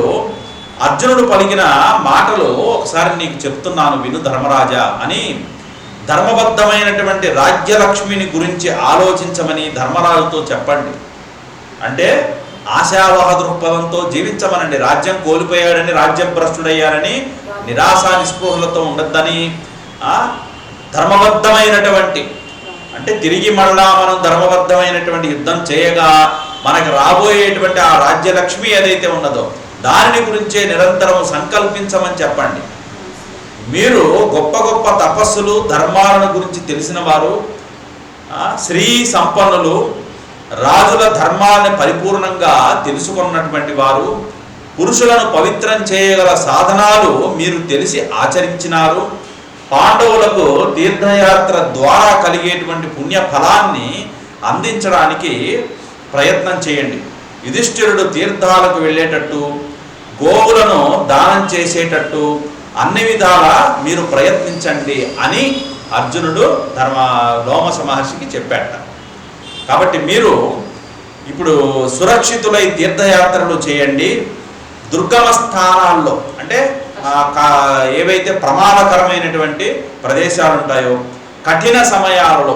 A: అర్జునుడు పలికిన మాటలు ఒకసారి నీకు చెప్తున్నాను విను ధర్మరాజా అని, ధర్మబద్ధమైనటువంటి రాజ్యలక్ష్మిని గురించి ఆలోచించమని ధర్మరాజుతో చెప్పండి. అంటే ఆశావహ దృక్పథంతో జీవించమనండి. రాజ్యం కోల్పోయాడని, రాజ్యం భ్రష్టుడయ్యారని నిరాశా నిస్పృహలతో ఉండద్దని, ధర్మబద్ధమైనటువంటి అంటే తిరిగి మళ్ళా మనం ధర్మబద్ధమైనటువంటి యుద్ధం చేయగా మనకు రాబోయేటువంటి ఆ రాజ్యలక్ష్మి ఏదైతే ఉన్నదో దానిని గురించే నిరంతరం సంకల్పించమని చెప్పండి. మీరు గొప్ప గొప్ప తపస్సులు ధర్మాలను గురించి తెలిసిన వారు, శ్రీ సంపన్నులు, రాజుల ధర్మాన్ని పరిపూర్ణంగా తెలుసుకున్నటువంటి వారు, పురుషులను పవిత్రం చేయగల సాధనాలు మీరు తెలిసి ఆచరించినారు. పాండవులకు తీర్థయాత్ర ద్వారా కలిగేటువంటి పుణ్య ఫలాన్ని అందించడానికి ప్రయత్నం చేయండి. యుధిష్ఠిరుడు తీర్థాలకు వెళ్ళేటట్టు, గోవులను దానం చేసేటట్టు అన్ని విధాలా మీరు ప్రయత్నించండి అని అర్జునుడు లోమస మహర్షికి చెప్పాట. కాబట్టి మీరు ఇప్పుడు సురక్షితులై తీర్థయాత్రలు చేయండి. దుర్గమ స్థానాల్లో అంటే ఏవైతే ప్రమాదకరమైనటువంటి ప్రదేశాలు ఉంటాయో, కఠిన సమయాలలో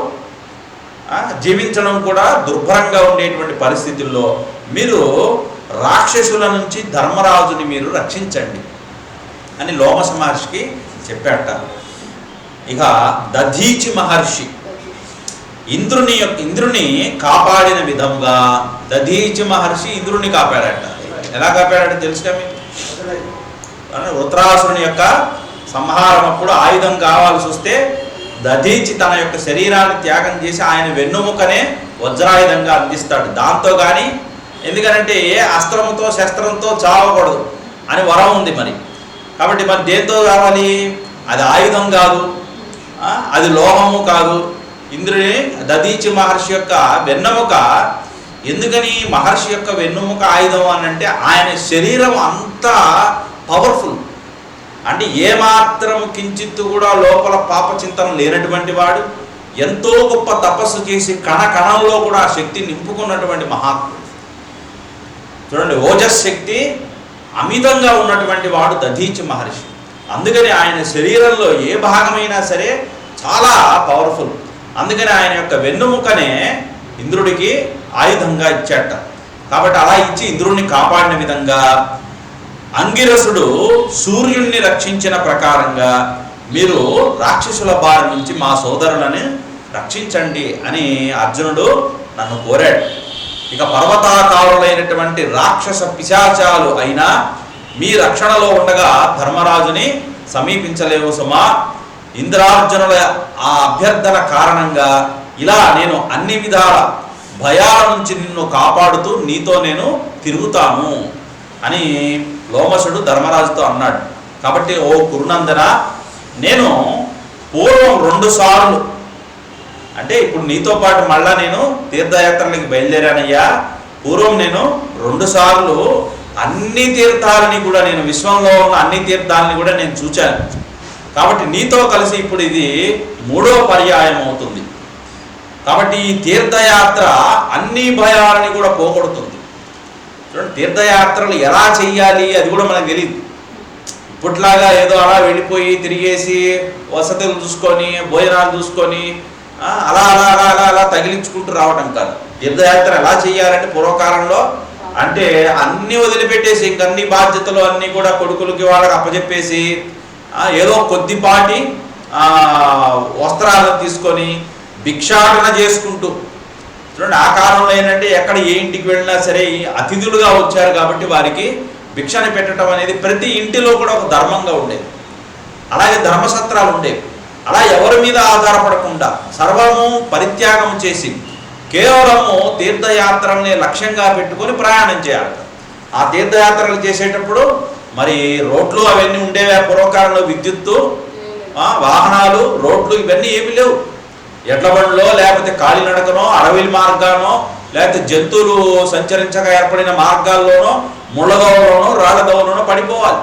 A: జీవించడం కూడా దుర్భరంగా ఉండేటువంటి పరిస్థితుల్లో మీరు రాక్షసుల నుంచి ధర్మరాజుని మీరు రక్షించండి అని లోమస మహర్షికి చెప్పాట. ఇక దధీచి మహర్షి ఇంద్రుని కాపాడిన విధంగా దధీచి మహర్షి ఇంద్రుని కాపాడట. ఎలా కాపాడాడు తెలుసుగా మీకు? వృత్రాసురుని యొక్క సంహారం అప్పుడు ఆయుధం కావాల్సి వస్తే దధీచి తన యొక్క శరీరాన్ని త్యాగం చేసి ఆయన వెన్నుముకనే వజ్రాయుధంగా అందిస్తాడు. దాంతో కానీ, ఎందుకనంటే ఏ అస్త్రంతో శస్త్రంతో చావకూడదు అని వరం ఉంది మరి. కాబట్టి మరి దేంతో కావాలి? అది ఆయుధం కాదు, అది లోహము కాదు. ఇంద్రుని దధీచి మహర్షి యొక్క వెన్నెముక. ఎందుకని మహర్షి యొక్క వెన్నుముక ఆయుధం అని అంటే ఆయన శరీరం అంతా పవర్ఫుల్. అంటే ఏమాత్రం కించిత్తు కూడా లోపల పాపచింతన లేనటువంటి వాడు, ఎంతో గొప్ప తపస్సు చేసి కణకణంలో కూడా ఆ శక్తి నింపుకున్నటువంటి మహాత్ముడు. చూడండి, ఓజశక్తి అమితంగా ఉన్నటువంటి వాడు దధీచి మహర్షి. అందుకని ఆయన శరీరంలో ఏ భాగమైనా సరే చాలా పవర్ఫుల్. అందుకని ఆయన యొక్క వెన్నుముకనే ఇంద్రుడికి ఆయుధంగా ఇచ్చాట. కాబట్టి అలా ఇచ్చి ఇంద్రుడిని కాపాడిన విధంగా అంగిరసుడు సూర్యుడిని రక్షించిన ప్రకారంగా మీరు రాక్షసుల బారి నుంచి మా సోదరులను రక్షించండి అని అర్జునుడు నన్ను కోరాడు. ఇక పర్వతాకారులైనటువంటి రాక్షస పిశాచాలు అయినా మీ రక్షణలో ఉండగా ధర్మరాజుని సమీపించలేవు సుమా. ఇంద్రార్జునుల ఆ అభ్యర్థన కారణంగా ఇలా నేను అన్ని విధాల భయాల నుంచి నిన్ను కాపాడుతూ నీతో నేను తిరుగుతాను అని లోమసుడు ధర్మరాజుతో అన్నాడు. కాబట్టి ఓ కురునందన, నేను పూర్వం 2 సార్లు, అంటే ఇప్పుడు నీతో పాటు మళ్ళా నేను తీర్థయాత్రలకి బయలుదేరానయ్యా. పూర్వం నేను 2 సార్లు అన్ని తీర్థాలని కూడా, నేను విశ్వంలో ఉన్న అన్ని తీర్థాలని కూడా నేను చూచాను. కాబట్టి నీతో కలిసి ఇప్పుడు ఇది 3వ పర్యాయం అవుతుంది. కాబట్టి ఈ తీర్థయాత్ర అన్ని భయాలని కూడా పోగొడుతుంది. చూడండి, తీర్థయాత్రలు ఎలా చెయ్యాలి అది కూడా మనకు తెలియదు. ఇప్పట్లాగా ఏదో అలా వెళ్ళిపోయి తిరిగేసి వసతులు చూసుకొని భోజనాలు చూసుకొని అలా అలా అలా అలా అలా తగిలించుకుంటూ రావటం కాదు. తీర్థయాత్ర ఎలా చెయ్యాలంటే పూర్వకాలంలో అంటే అన్నీ వదిలిపెట్టేసి ఇంకన్ని బాధ్యతలు అన్నీ కూడా కొడుకులకి వాళ్ళకి అప్పచెప్పేసి ఏదో కొద్దిపాటి వస్త్రాలను తీసుకొని భిక్షాటన చేసుకుంటూ, చూడండి ఆ కాలంలో ఏంటంటే ఎక్కడ ఏ ఇంటికి వెళ్ళినా సరే అతిథులుగా వచ్చారు కాబట్టి వారికి భిక్షని పెట్టడం అనేది ప్రతి ఇంటిలో కూడా ఒక ధర్మంగా ఉండేది. అలాగే ధర్మసత్రాలు ఉండేవి. అలా ఎవరి మీద ఆధారపడకుండా సర్వము పరిత్యాగం చేసి కేవలము తీర్థయాత్రల్ని లక్ష్యంగా పెట్టుకొని ప్రయాణం చేయాలి. ఆ తీర్థయాత్రలు చేసేటప్పుడు మరి రోడ్లు అవన్నీ ఉండేవి. పూర్వకాలంలో విద్యుత్తు, వాహనాలు, రోడ్లు ఇవన్నీ ఏమీ లేవు. ఎడ్ల బండ్లో లేకపోతే కాలినడకనో, అడవి మార్గానో, లేకపోతే జంతువులు సంచరించక ఏర్పడిన మార్గాల్లోనో, ముళ్ళదోవలోనో, రాళ్ళదోవలోనో పడిపోవాలి.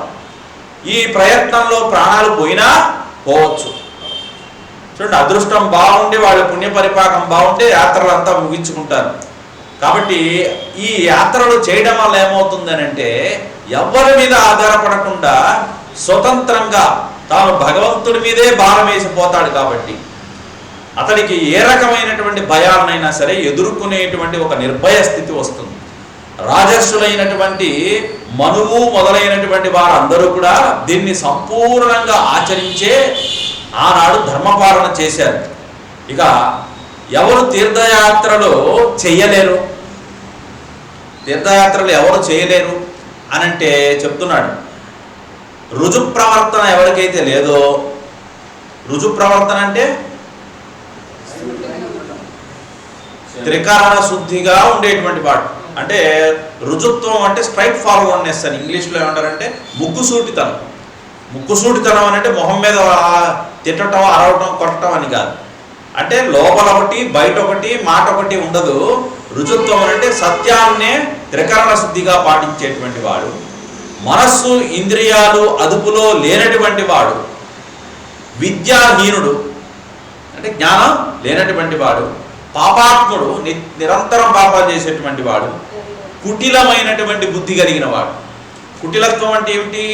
A: ఈ ప్రయత్నంలో ప్రాణాలు పోయినా పోవచ్చు. చూడండి, అదృష్టం బాగుండి వాళ్ళ పుణ్య పరిపాకం బాగుంటే యాత్రలు అంతా ముగించుకుంటారు. కాబట్టి ఈ యాత్రలు చేయడం వల్ల ఏమవుతుందని అంటే ఎవరి మీద ఆధారపడకుండా స్వతంత్రంగా తాను భగవంతుడి మీదే భారం వేసిపోతాడు. కాబట్టి అతడికి ఏ రకమైనటువంటి భయాలనైనా సరే ఎదుర్కొనేటువంటి ఒక నిర్భయ స్థితి వస్తుంది. రాజర్షులైనటువంటి మనువు మొదలైనటువంటి వారందరూ కూడా దీన్ని సంపూర్ణంగా ఆచరించే ఆనాడు ధర్మపాలన చేశారు. ఇక ఎవరు తీర్థయాత్రలు చేయలేరు, తీర్థయాత్రలు ఎవరు చేయలేరు అనంటే చెప్తున్నాడు, రుజు ప్రవర్తన ఎవరికైతే లేదో, రుజు ప్రవర్తన అంటే త్రికరణ శుద్ధిగా ఉండేటువంటి వాడు. అంటే రుజుత్వం అంటే స్ట్రైట్ ఫార్వర్డ్నెస్ అని ఇంగ్లీష్లో ఏమంటారంటే ముక్కుసూటితనం. ముక్కుసూటితనం అని అంటే మొహం మీద తిట్టడం, అరవటం, కొట్టడం అని కాదు. అంటే లోపల ఒకటి బయట ఒకటి మాట ఒకటి ఉండదు. రుజుత్వం అంటే సత్యాన్నే త్రికరణ శుద్ధిగా పాటించేటువంటి వాడు, మనస్సు ఇంద్రియాలు అదుపులో లేనటువంటి వాడు, విద్యాహీనుడు అంటే జ్ఞానం లేనటువంటి వాడు, పాపాత్ముడు నిరంతరం పాపాలు చేసేటువంటి వాడు, కుటిలమైనటువంటి బుద్ధి కలిగిన వాడు. కుటిలత్వం అంటే ఏమిటి?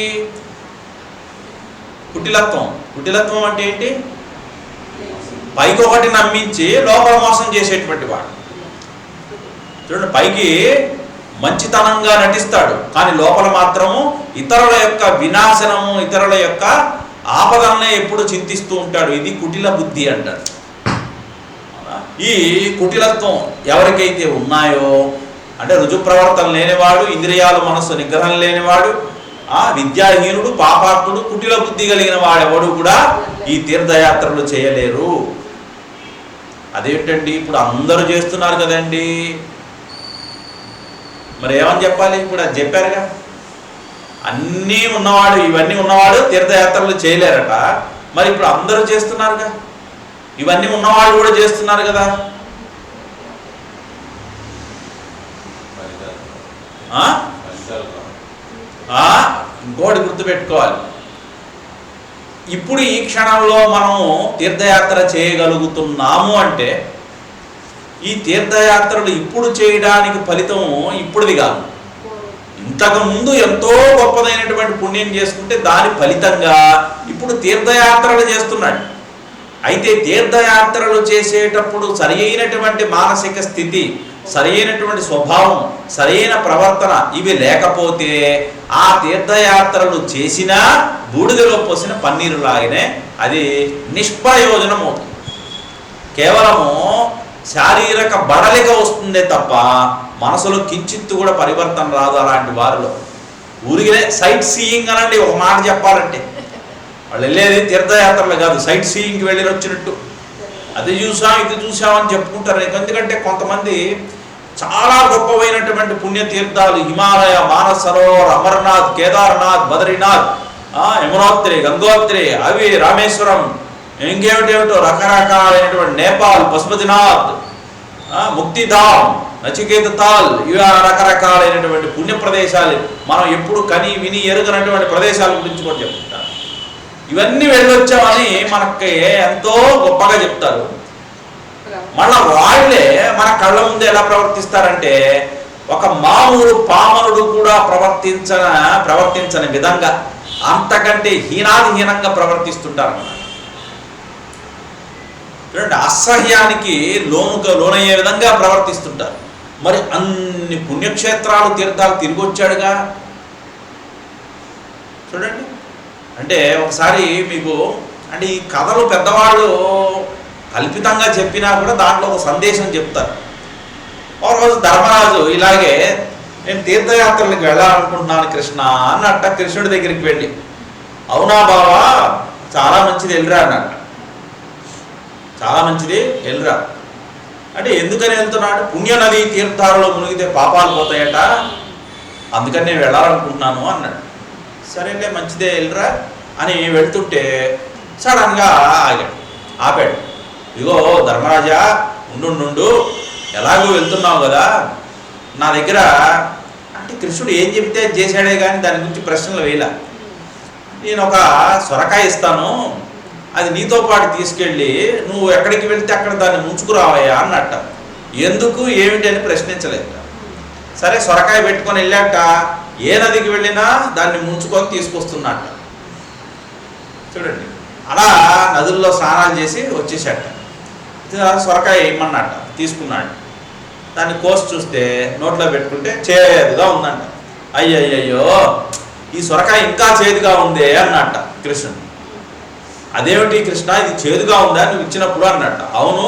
A: కుటిలత్వం అంటే ఏంటి? పైకి ఒకటి నమ్మించి లోపల మోసం చేసేటువంటి వాడు. చూడండి, పైకి మంచితనంగా నటిస్తాడు కానీ లోపల మాత్రము ఇతరుల యొక్క వినాశనము, ఇతరుల యొక్క ఆపదలనే ఎప్పుడు చింతిస్తూ ఉంటాడు. ఇది కుటిల బుద్ధి అంటారు. ఈ కుటిలత్వం ఎవరికైతే ఉన్నాయో అంటే రుజు ప్రవర్తన లేనివాడు, ఇంద్రియాలు మనస్సు నిగ్రహం లేనివాడు, విద్యాహీనుడు, పాపాత్ముడు, కుటిల బుద్ధి కలిగిన వాడెవడు కూడా ఈ తీర్థయాత్రలు చేయలేరు. అదేంటండి ఇప్పుడు అందరూ చేస్తున్నారు కదండి, మరి ఏమని చెప్పాలి? ఇప్పుడు అది చెప్పారుగా, అన్నీ ఉన్నవాడు, ఇవన్నీ ఉన్నవాడు తీర్థయాత్రలు చేయలేరట. మరి ఇప్పుడు అందరూ చేస్తున్నారుగా, ఇవన్నీ ఉన్నవాళ్ళు కూడా చేస్తున్నారు కదా. ఇంకోటి గుర్తుపెట్టుకోవాలి, ఇప్పుడు ఈ క్షణంలో మనము తీర్థయాత్ర చేయగలుగుతున్నాము అంటే ఈ తీర్థయాత్రలు ఇప్పుడు చేయడానికి ఫలితం ఇప్పుడుది కాదు, ఇంతకు ముందు ఎంతో గొప్పదైనటువంటి పుణ్యం చేసుకుంటే దాని ఫలితంగా ఇప్పుడు తీర్థయాత్రలు చేస్తున్నాడు. అయితే తీర్థయాత్రలు చేసేటప్పుడు సరి అయినటువంటి మానసిక స్థితి, సరి అయినటువంటి స్వభావం, సరైన ప్రవర్తన ఇవి లేకపోతే ఆ తీర్థయాత్రలు చేసినా బూడిదలో పోసిన పన్నీరు లాగానే అది నిష్ప్రయోజనం అవుతుంది. కేవలము శారీరక బడలిక వస్తుందే తప్ప మనసులో కించిత్తు కూడా పరివర్తన రాదు. అలాంటి వారిలో ఊరికే సైట్ సీయింగ్ అనండి, ఒక మాట చెప్పాలంటే వాళ్ళు వెళ్ళేది తీర్థయాత్రలు కాదు, సైట్ సీయింగ్కి వెళ్ళి వచ్చినట్టు అది చూసాం ఇది చూసామని చెప్పుకుంటారు. ఎందుకంటే కొంతమంది చాలా గొప్పవైనటువంటి పుణ్యతీర్థాలు హిమాలయ, మానస సరోవర్, అమర్నాథ్, కేదార్నాథ్, బద్రీనాథ్, యమునోత్రి, గంగోత్రి, అవి రామేశ్వరం, ఇంకేమిటేమిటో రకరకాలైనటువంటి నేపాల్, పశుపతినాథ్, ముక్తిధామ్, నచికేత తాల్, ఇవి రకరకాలైనటువంటి పుణ్య ప్రదేశాలు. మనం ఎప్పుడు కని విని ఎరుగనటువంటి ప్రదేశాల గురించి కూడా చెప్తారు. ఇవన్నీ వెళ్ళొచ్చామని మనకి ఎంతో గొప్పగా చెప్తారు. మళ్ళా వాళ్ళే మన కళ్ళ ముందు ఎలా ప్రవర్తిస్తారంటే ఒక మామూలు పామరుడు కూడా ప్రవర్తించని విధంగా అంతకంటే హీనాదిహీనంగా ప్రవర్తిస్తుంటారు. చూడండి, అసహ్యానికి లోనయ్యే విధంగా ప్రవర్తిస్తుంటారు. మరి అన్ని పుణ్యక్షేత్రాలు, తీర్థాలు తిరిగి వచ్చాడుగా. చూడండి, అంటే ఒకసారి మీకు అంటే ఈ కథలు పెద్దవాళ్ళు కల్పితంగా చెప్పినా కూడా దాంట్లో ఒక సందేశం చెప్తారు. ఒకరోజు ధర్మరాజు ఇలాగే నేను తీర్థయాత్రలకు వెళ్ళాలనుకుంటున్నాను కృష్ణ అన్నట్ట కృష్ణుడి దగ్గరికి వెళ్ళి, అవునా బావా, చాలా మంచిది వెళ్ళిరా అన్నట్ట. చాలా మంచిది వెళ్ళిరా అంటే ఎందుకని వెళ్తున్నాడు? పుణ్యనది తీర్థాలలో మునిగితే పాపాలు పోతాయట, అందుకని నేను వెళ్ళాలనుకుంటున్నాను అన్నాడు. సరేలే మంచిదే వెళ్ళిరా అని వెళ్తుంటే సడన్గా ఆపాడు. ఇగో ధర్మరాజా, ఉండు, ఎలాగో వెళ్తున్నావు కదా, నా దగ్గర అంటే కృష్ణుడు ఏం చెప్తే చేశాడే కానీ దాని గురించి ప్రశ్నలు వేయలే. నేను ఒక సొరకాయ ఇస్తాను, అది నీతో పాటు తీసుకెళ్ళి నువ్వు ఎక్కడికి వెళ్తే అక్కడ దాన్ని ముంచుకురావయ్యా అన్నట్ట. ఎందుకు ఏమిటి అని ప్రశ్నించలేదు. సరే సొరకాయ పెట్టుకొని వెళ్ళాక ఏ నదికి వెళ్ళినా దాన్ని ముంచుకొని తీసుకొస్తున్నట్ట. చూడండి, అలా నదుల్లో స్నానాలు చేసి వచ్చేసాట. సొరకాయ ఇమ్మన్నట్ట, తీసుకున్నాడు. దాన్ని కోసి చూస్తే నోట్లో పెట్టుకుంటే చేదుగా ఉందంట. అయ్యయ్యో, ఈ సొరకాయ ఇంకా చేదుగా ఉందే అన్నట్ట కృష్ణుడు. అదేమిటి కృష్ణ, ఇది చేదుగా ఉందా నువ్వు ఇచ్చినప్పుడు అన్నట్ట. అవును,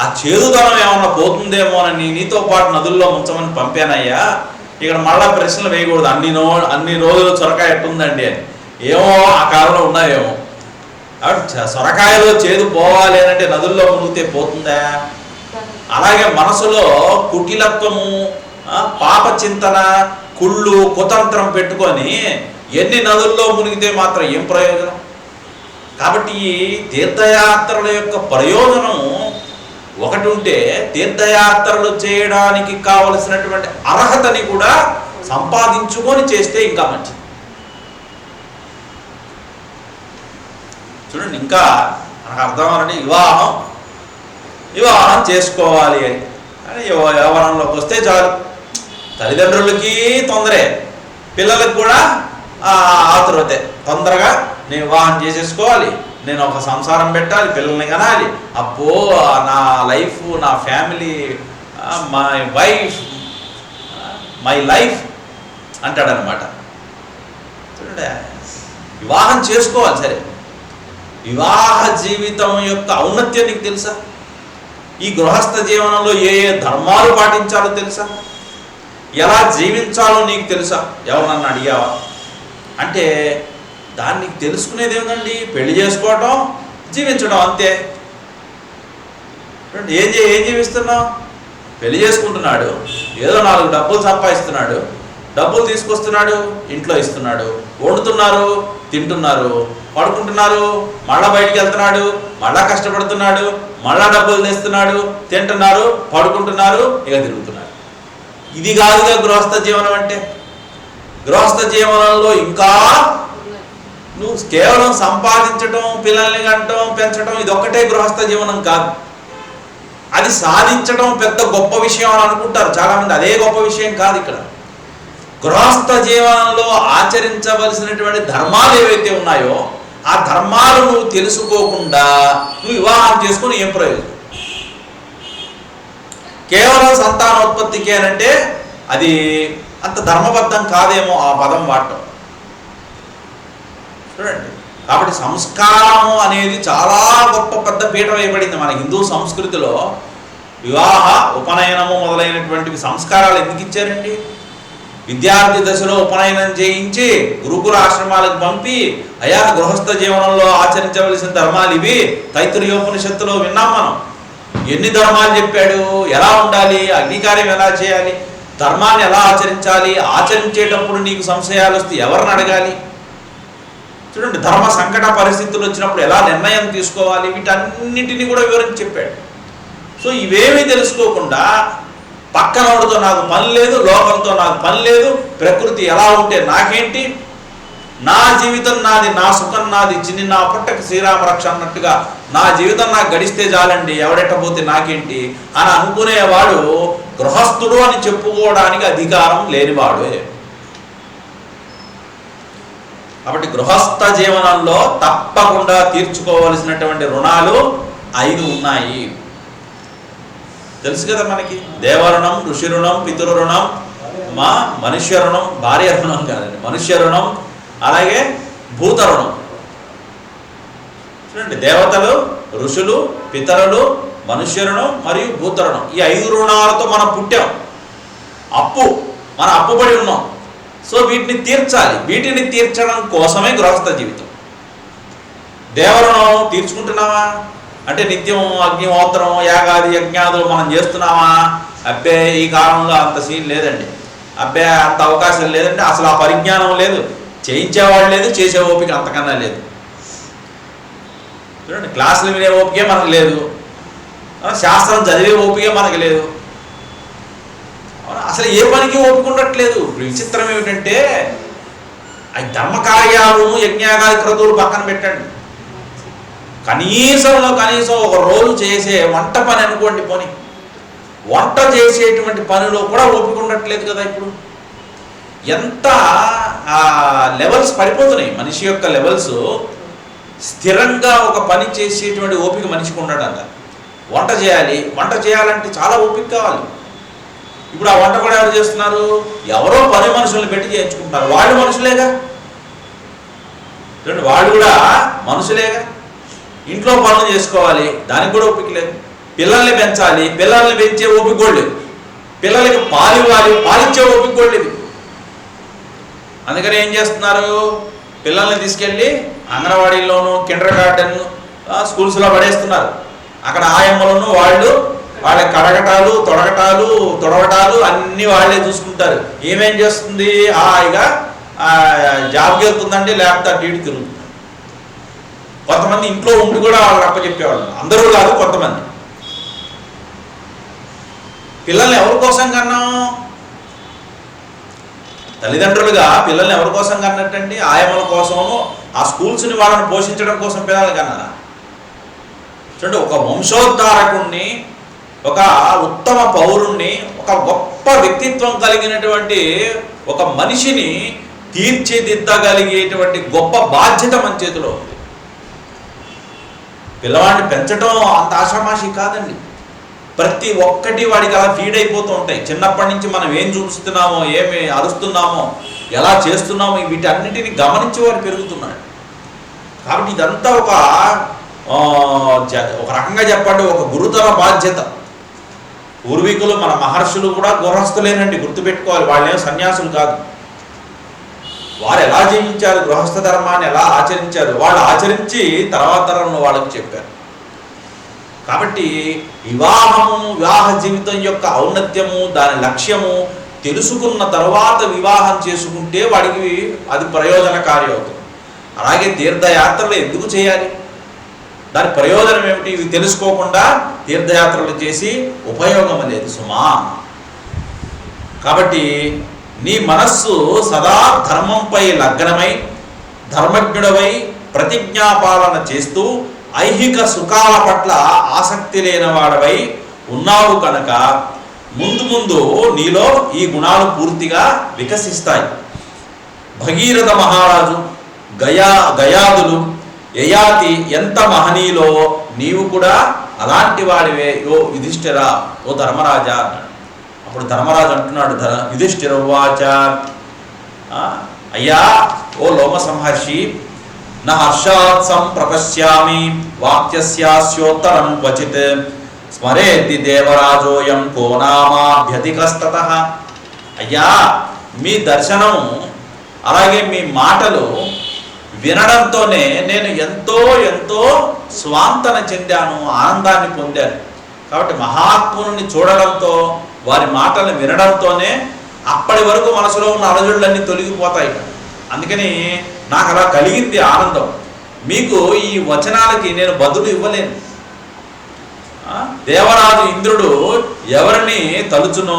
A: ఆ చేదుదనం ఏమన్నా పోతుందేమోనని నీతో పాటు నదుల్లో ముంచమని పంపానయ్యా. ఇక్కడ మళ్ళా ప్రశ్నలు వేయకూడదు, అన్ని రోజులు సొరకాయ ఎట్టుందండి అని. ఏమో ఆ కాలంలో ఉన్నాయేమో. సొరకాయలో చేదు పోవాలి అంటే నదుల్లో మునిగితే పోతుందా? అలాగే మనసులో కుటిలత్వము, పాప చింతన, కుళ్ళు, కుతంత్రం పెట్టుకొని ఎన్ని నదుల్లో మునిగితే మాత్రం ఏం ప్రయోజనం? కాబట్టి ఈ తీర్థయాత్రల యొక్క ప్రయోజనం ఒకటి ఉంటే తీర్థయాత్రలు చేయడానికి కావలసినటువంటి అర్హతని కూడా సంపాదించుకొని చేస్తే ఇంకా మంచిది. చూడండి, ఇంకా మనకు అర్థం అవ్వాలంటే వివాహం చేసుకోవాలి అని యవ్వనంలోకి వస్తే చాలు. తల్లిదండ్రులకి తొందరే, పిల్లలకు కూడా ఆతురతే. తొందరగా నేను వివాహం చేసేసుకోవాలి, నేను ఒక సంసారం పెట్టాలి, పిల్లల్ని కనాలి, అబ్బో నా లైఫ్, నా ఫ్యామిలీ, మై లైఫ్ అంటాడనమాట. చూడండి, వివాహం చేసుకోవాలి. సరే, వివాహ జీవితం యొక్క ఔన్నత్యం నీకు తెలుసా? ఈ గృహస్థ జీవనంలో ఏ ఏ ధర్మాలు పాటించాలో తెలుసా? ఎలా జీవించాలో నీకు తెలుసా? ఎవరన్నా అడిగావా అంటే దాన్ని తెలుసుకునేది ఏమిటండి? పెళ్లి చేసుకోవటం, జీవించడం, అంతే. ఏం జీవిస్తున్నావు? పెళ్లి చేసుకుంటున్నాడు, ఏదో 4 డబ్బులు సంపాదిస్తున్నాడు, డబ్బులు తీసుకొస్తున్నాడు, ఇంట్లో ఇస్తున్నాడు, వండుతున్నారు, తింటున్నారు, పడుకుంటున్నారు, మళ్ళా బయటికి వెళ్తున్నాడు, మళ్ళా కష్టపడుతున్నాడు, మళ్ళా డబ్బులు తెస్తున్నాడు, తింటున్నారు, పడుకుంటున్నారు, ఇక తిరుగుతున్నారు. ఇది కాదుగా గృహస్థ జీవనం అంటే. గృహస్థ జీవనంలో ఇంకా నువ్వు కేవలం సంపాదించటం, పిల్లల్ని కంటం, పెంచడం, ఇది ఒక్కటే గృహస్థ జీవనం కాదు. అది సాధించడం పెద్ద గొప్ప విషయం అని అనుకుంటారు చాలామంది. అదే గొప్ప విషయం కాదు. ఇక్కడ గృహస్థ జీవనంలో ఆచరించవలసినటువంటి ధర్మాలు ఏవైతే ఉన్నాయో ఆ ధర్మాలు నువ్వు తెలుసుకోకుండా నువ్వు వివాహం చేసుకుని ఏం ప్రయోజనం? కేవలం సంతానోత్పత్తికి అంటే అది అంత ధర్మబద్ధం కాదేమో ఆ పదం వాడటం. చూడండి, కాబట్టి సంస్కారము అనేది చాలా గొప్ప పెద్ద పీఠ వేయబడింది మన హిందూ సంస్కృతిలో. వివాహ, ఉపనయనము మొదలైనటువంటి సంస్కారాలు ఎందుకు ఇచ్చారండి? విద్యార్థి దశలో ఉపనయనం చేయించి గురుకుల ఆశ్రమాలకు పంపి, అయా గృహస్థ జీవనంలో ఆచరించవలసిన ధర్మాలు ఇవి, తైత్తిరీయోపనిషత్తులో విన్నాం మనం. ఎన్ని ధర్మాలు చెప్పాడు, ఎలా ఉండాలి, అగ్నికార్యం ఎలా చేయాలి, ధర్మాన్ని ఎలా ఆచరించాలి, ఆచరించేటప్పుడు నీకు సంశయాలు వస్తే ఎవరిని అడగాలి, చూడండి ధర్మ సంకట పరిస్థితులు వచ్చినప్పుడు ఎలా నిర్ణయం తీసుకోవాలి, వీటన్నిటిని కూడా వివరించి చెప్పాడు. సో ఇవేమీ తెలుసుకోకుండా పక్కనోడితో నాకు పని లేదు, లోకంతో నాకు పని లేదు, ప్రకృతి ఎలా ఉంటే నాకేంటి, నా జీవితం నాది, నా సుఖం నాది, చిన్ని నా పుట్టకి శ్రీరామ రక్ష అన్నట్టుగా నా జీవితం నాకు గడిస్తే చాలండి, ఎవడెట్టపోతే నాకేంటి అని అనుకునేవాడు గృహస్థుడు అని చెప్పుకోవడానికి అధికారం లేనివాడు. కాబట్టి గృహస్థ జీవనంలో తప్పకుండా తీర్చుకోవలసినటువంటి రుణాలు 5 ఉన్నాయి. తెలుసు కదా మనకి, దేవరుణం, ఋషి రుణం, పితృ రుణం, మనుష్య రుణం, భార్య రుణం కాదండి, మనుష్య రుణం, అలాగే భూత రుణం. చూడండి దేవతలు, ఋషులు, పితరులు, మనుష్య రుణం మరియు భూత రుణం, ఈ 5 రుణాలతో మనం పుట్టాం, మన అప్పుబడి ఉన్నాం. సో వీటిని తీర్చాలి, వీటిని తీర్చడం కోసమే గృహస్థ జీవితం. దేవరుణం తీర్చుకుంటున్నావా అంటే నిత్యం అగ్నిహోత్రం, యాగాది యజ్ఞాదులు మనం చేస్తున్నామా? అబ్బే ఈ కాలంలో అంత సీన్ లేదండి, అబ్బే అంత అవకాశం లేదండి, అసలు ఆ పరిజ్ఞానం లేదు, చేయించేవాడు లేదు, చేసే ఓపిక అంతకన్నా లేదు. చూడండి క్లాసులు వినే ఓపికే మనకు లేదు, శాస్త్రం చదివే ఓపికే మనకు లేదు, అసలు ఏ పనికి ఓపిక ఉండట్లేదు. విచిత్రం ఏమిటంటే అవి ధర్మకార్యాలు, యజ్ఞాగాది క్రతువులు పక్కన పెట్టండి, కనీసం ఒక రోజు చేసే వంట పని అనుకోండి, పోనీ వంట చేసేటువంటి పనిలో కూడా ఓపిక ఉండట్లేదు కదా. ఇప్పుడు ఎంత లెవెల్స్ పడిపోతున్నాయి, మనిషి యొక్క లెవెల్స్. స్థిరంగా ఒక పని చేసేటువంటి ఓపిక మనిషికి ఉండడంట. వంట చేయాలంటే చాలా ఓపిక కావాలి. ఇప్పుడు ఆ వంట కూడా ఎవరు చేస్తున్నారు? ఎవరో పని మనుషుల్ని పెట్టి చేయించుకుంటున్నారు. వాళ్ళు మనుషులేగా, వాళ్ళు కూడా మనుషులేగా. ఇంట్లో పనులు చేసుకోవాలి, దానికి కూడా ఓపిక లేదు. పిల్లల్ని పెంచాలి, పిల్లల్ని పెంచే ఓపిక కూడా లేదు. పిల్లలకి పాలు ఇవ్వాలి, పాలిచ్చే ఓపిక కూడా లేదు. అందుకని ఏం చేస్తున్నారు? పిల్లల్ని తీసుకెళ్ళి అంగన్వాడీల్లోనూ, కిండర్ గార్డెన్ స్కూల్స్లో పడేస్తున్నారు. అక్కడ ఆయమ్మలను వాళ్ళ కడగటాలు, తొడవటాలు అన్నీ వాళ్ళే చూసుకుంటారు. ఏమేం చేస్తుంది? హాయిగా జాబ్కి వెళ్తుందండి, లేకపోతే అటు ఇటు తిరుగుతుంది. కొంతమంది ఇంట్లో ఉండి కూడా వాళ్ళకి అప్పచెప్పేవాళ్ళు, అందరూ కాదు, కొంతమంది. పిల్లల్ని ఎవరి కోసం కన్నాం? తల్లిదండ్రులుగా పిల్లల్ని ఎవరి కోసం కన్నట్టండి? ఆయమ్మల కోసము, ఆ స్కూల్స్ని వాళ్ళని పోషించడం కోసం పిల్లలు కన్నారా? చూడండి, ఒక వంశోద్ధారకుణ్ణి, ఒక ఉత్తమ పౌరుణ్ణి, ఒక గొప్ప వ్యక్తిత్వం కలిగినటువంటి ఒక మనిషిని తీర్చిదిద్దగలిగేటువంటి గొప్ప బాధ్యత మన చేతిలో ఉంది. పిల్లవాడిని పెంచడం అంత ఆషామాషి కాదండి. ప్రతి ఒక్కటి వాడికి అలా ఫీడ్ అయిపోతూ ఉంటాయి. చిన్నప్పటి నుంచి మనం ఏం చూస్తున్నామో, ఏమి అరుస్తున్నామో, ఎలా చేస్తున్నామో, వీటన్నిటిని గమనించి వాడు పెరుగుతున్నాడు. కాబట్టి ఇదంతా ఒక రకంగా చెప్పండి, ఒక గురుతర బాధ్యత. పూర్వీకులు, మన మహర్షులు కూడా గృహస్థులేనండి, గుర్తుపెట్టుకోవాలి. వాళ్ళేం సన్యాసులు కాదు. వారు ఎలా జీవించారు, గృహస్థ ధర్మాన్ని ఎలా ఆచరించారు, వాళ్ళు ఆచరించి తర్వాత తరంలో వాళ్ళకి చెప్పారు. కాబట్టి వివాహ జీవితం యొక్క ఔన్నత్యము, దాని లక్ష్యము తెలుసుకున్న తర్వాత వివాహం చేసుకుంటే వాడికి అది ప్రయోజనకారి అవుతుంది. అలాగే తీర్థయాత్రలు ఎందుకు చేయాలి, దాని ప్రయోజనం ఏమిటి, ఇవి తెలుసుకోకుండా తీర్థయాత్రలు చేసి ఉపయోగం లేదు సుమా. కాబట్టి నీ మనస్సు సదా ధర్మంపై లగ్నమై, ధర్మజ్ఞుడవై ప్రతిజ్ఞాపాలన చేస్తూ ఐహిక సుఖాల పట్ల ఆసక్తి లేనివాడవై ఉన్నావు కనుక ముందు నీలో ఈ గుణాలు పూర్తిగా వికసిస్తాయి. భగీరథ మహారాజు, గయాదులు, యయాతి ఎంత మహనీయులో నీవు కూడా అలాంటి వాడివే ఓ యుధిష్ఠిరా, ఓ ధర్మరాజా అన్నాడు. అప్పుడు ధర్మరాజు అంటున్నాడు, యుధిష్ఠిర ఉవాచ, అయ్యా ఓ లోమ సంహర్షి, నా హర్షాత్ సంప్రపశ్యామి వాక్యస్యాస్యోత్తరం క్వచిత్ స్మరేతి దేవరాజోయం కో నామాభ్యధికస్తతః. అయ్యా మీ దర్శనం అలాగే మీ మాటలు వినడంతోనే నేను ఎంతో స్వాంతన చెందాను, ఆనందాన్ని పొందాను. కాబట్టి మహాత్ముని చూడడంతో, వారి మాటలను వినడంతోనే అప్పటి వరకు మనసులో ఉన్న అలజడులన్నీ తొలగిపోతాయి. అందుకని నాకు అలా కలిగింది ఆనందం. మీకు ఈ వచనాలకి నేను బదులు ఇవ్వలేను. దేవరాజు ఇంద్రుడు ఎవరిని తలుచునో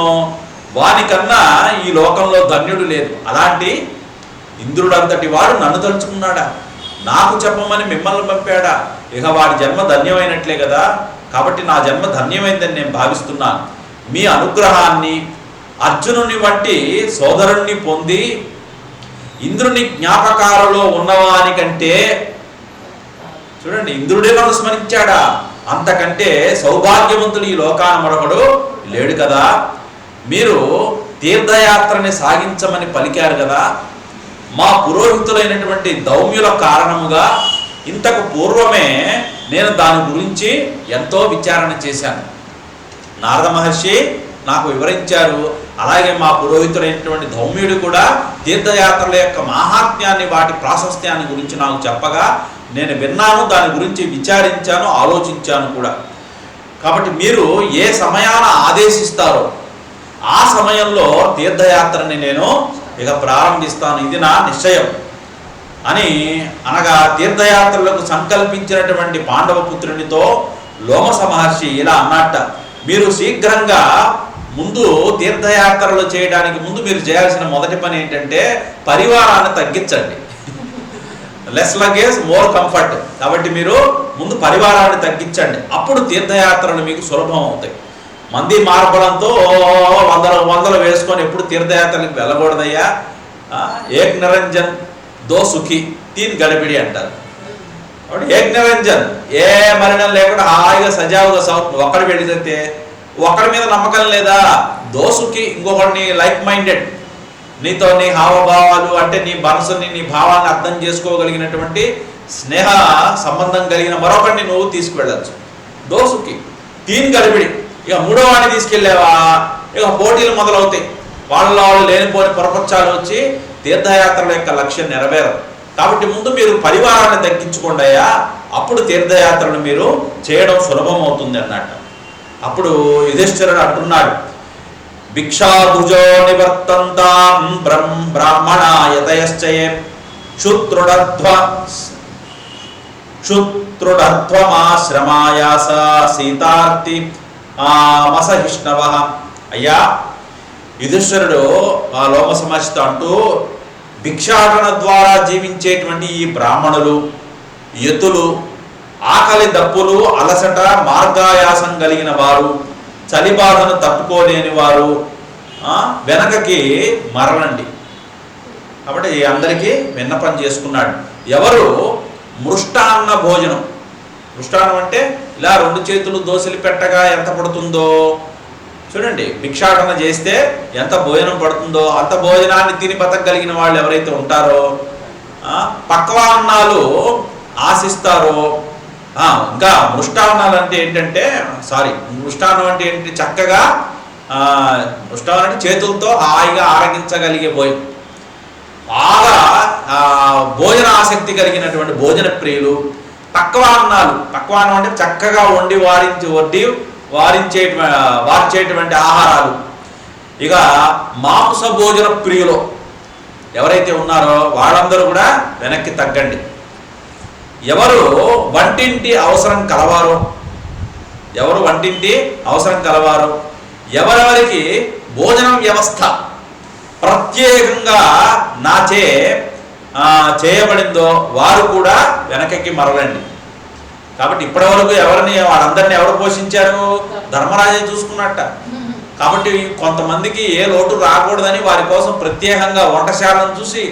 A: వానికన్నా ఈ లోకంలో ధన్యుడు లేదు. అలాంటి ఇంద్రుడు అంతటి వాడు నన్ను తలుచుకున్నాడా, నాకు చెప్పమని మిమ్మల్ని పంపాడా, ఇక వాడి జన్మ ధన్యమైనట్లే కదా. కాబట్టి నా జన్మ ధన్యమైందని నేను భావిస్తున్నాను. మీ అనుగ్రహాన్ని, అర్జునుని వంటి సోదరుణ్ణి పొంది ఇంద్రుని జ్ఞాపకాలలో ఉన్నవానికంటే, చూడండి ఇంద్రుడే నన్ను స్మరించాడా, అంతకంటే సౌభాగ్యవంతుడు ఈ లోకాన మరొకడు లేడు కదా. మీరు తీర్థయాత్రని సాగించమని పలికారు కదా. మా పురోహితులైనటువంటి దౌమ్యుల కారణముగా ఇంతకు పూర్వమే నేను దాని గురించి ఎంతో విచారణ చేశాను. నారద మహర్షి నాకు వివరించారు. అలాగే మా పురోహితుడైనటువంటి ధౌమ్యుడు కూడా తీర్థయాత్రల యొక్క మాహాత్మ్యాన్ని, వాటి ప్రాశస్త్యాన్ని గురించి నాకు చెప్పగా నేను విన్నాను, దాని గురించి విచారించాను, ఆలోచించాను కూడా. కాబట్టి మీరు ఏ సమయాన ఆదేశిస్తారో ఆ సమయంలో తీర్థయాత్రని నేను ఇక ప్రారంభిస్తాను, ఇది నా నిశ్చయం అని అనగా తీర్థయాత్రలకు సంకల్పించినటువంటి పాండవపుత్రునితో లోమస మహర్షి ఇలా అన్నట్ట. మీరు శీఘ్రంగా ముందు తీర్థయాత్రలు చేయడానికి ముందు మీరు చేయాల్సిన మొదటి పని ఏంటంటే పరివారాన్ని తగ్గించండి. Less luggage more comfort. కాబట్టి మీరు ముందు పరివారాన్ని తగ్గించండి, అప్పుడు తీర్థయాత్రలు మీకు సులభం అవుతాయి. మంది మార్బలంతో వందలు వేసుకొని ఎప్పుడు తీర్థయాత్రలకు వెళ్ళకూడదయ్యా. ఏక్ నిరంజన్ దో సుఖి తీన్ గడిబిడి అంటారు. కాబట్టి ఏక్ నిరంజన్, ఏ మరణం లేకుండా హాయిగా సజావుగా ఒక్కడి వెళ్ళితే ఒకరి మీద నమ్మకం లేదా, దోసుకి ఇంకొకరిని లైక్ మైండెడ్, నీతో నీ హావభావాలు అంటే నీ మనసుని, నీ భావాన్ని అర్థం చేసుకోగలిగినటువంటి స్నేహ సంబంధం కలిగిన మరొకరిని నువ్వు తీసుకువెళ్ళచ్చు. దోసుకి తీన్ గడిబిడి. ఇక మూడో వాడిని తీసుకెళ్ళావా ఇక పోటీలు మొదలవుతాయి. వాళ్ళలో వాళ్ళు లేనిపోని పొరపక్షాలు వచ్చి తీర్థయాత్రల యొక్క లక్ష్యం నెరవేరదు. కాబట్టి ముందు మీరు పరివారాన్ని తగ్గించుకోండి అయ్యా, అప్పుడు తీర్థయాత్రను మీరు చేయడం సులభం అవుతుంది అన్నట్టు. అప్పుడు యుధిష్ఠిరుడు అంటున్నాడు, భిక్షాభుజో నివర్తంతాం బ్రాహ్మణాయతయశ్చయే క్షుత్రుడధ్వమాశ్రమాయాస సీతార్తి మసహిష్ణవ. అయ్యా యుధిష్ఠిరుడు ఆ లోమ సమస్యతో అంటూ, భిక్షాటన ద్వారా జీవించేటువంటి ఈ బ్రాహ్మణులు, యతులు, ఆకలి దప్పులు, అలసట, మార్గాయాసం కలిగిన వారు, చలిబాధను తట్టుకోలేని వారు వెనకకి మరలండి. కాబట్టి అందరికీ విన్నపం చేసుకున్నాడు. ఎవరు మృష్టాన్న భోజనం, మృష్టాన్నం అంటే ఇలా 2 చేతులు దోశలు పెట్టగా ఎంత పడుతుందో చూడండి, భిక్షాటన చేస్తే ఎంత భోజనం పడుతుందో అంత భోజనాన్ని తిని బతకగలిగిన వాళ్ళు ఎవరైతే ఉంటారో, పక్వాన్నాలు ఆశిస్తారో. ఇంకా మృష్టాన్నాలు అంటే ఏంటంటే మృష్టాన్నం అంటే ఏంటి, చక్కగా మృష్టాన్నం అంటే చేతులతో హాయిగా ఆరగించగలిగే బాగా భోజన ఆసక్తి కలిగినటువంటి భోజన ప్రియులు. పక్వాన్నం అంటే చక్కగా వండి వార్చేటువంటి ఆహారాలు. ఇక మాంస భోజన ప్రియులు ఎవరైతే ఉన్నారో వాళ్ళందరూ కూడా వెనక్కి తగ్గండి. ఎవరు వంటింటి అవసరం కలవారో, ఎవరెవరికి భోజనం వ్యవస్థ ప్రత్యేకంగా నాచే చేయబడిందో వారు కూడా వెనకకి మరలండి. కాబట్టి ఇప్పటి వరకు వాళ్ళందరినీ ఎవరు పోషించారు, ధర్మరాజే చూసుకున్నట్ట. కాబట్టి కొంతమందికి ఏ లోటు రాకూడదని వారి కోసం ప్రత్యేకంగా వంటశాలను చూసి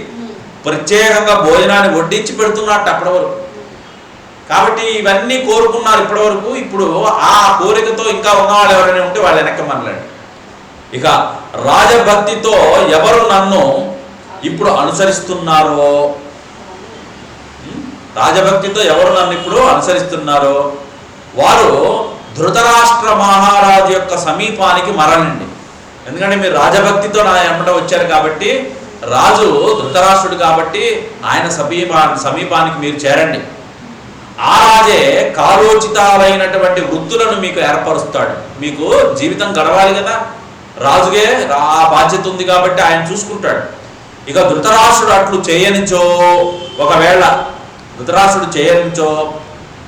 A: ప్రత్యేకంగా భోజనాన్ని వడ్డించి పెడుతున్నట్టు అప్పటి వరకు. కాబట్టి ఇవన్నీ కోరుకున్నారు ఇప్పటి వరకు. ఇప్పుడు ఆ కోరికతో ఇంకా ఉన్నవాళ్ళు ఎవరైనా ఉంటే వాళ్ళు వెనక్కి మరలండి. ఇక రాజభక్తితో ఎవరు నన్ను ఇప్పుడు అనుసరిస్తున్నారో, రాజభక్తితో ఎవరు నన్ను ఇప్పుడు అనుసరిస్తున్నారో వారు ధృతరాష్ట్ర మహారాజు యొక్క సమీపానికి మరలండి. ఎందుకంటే మీరు రాజభక్తితో నా ఎమ్మట వచ్చారు కాబట్టి, రాజు ధృతరాష్ట్రుడు కాబట్టి ఆయన సమీపానికి మీరు చేరండి. ఆ రాజే కాలోచితాలైనటువంటి వృత్తులను మీకు ఏర్పరుస్తాడు. మీకు జీవితం గడవాలి కదా, రాజుగే ఆ బాధ్యత ఉంది కాబట్టి ఆయన చూసుకుంటాడు. ఇక ధృతరాష్ట్రుడు అట్లు చేయనిచో, ఒకవేళ ధృతరాష్ట్రుడు చేయనిచో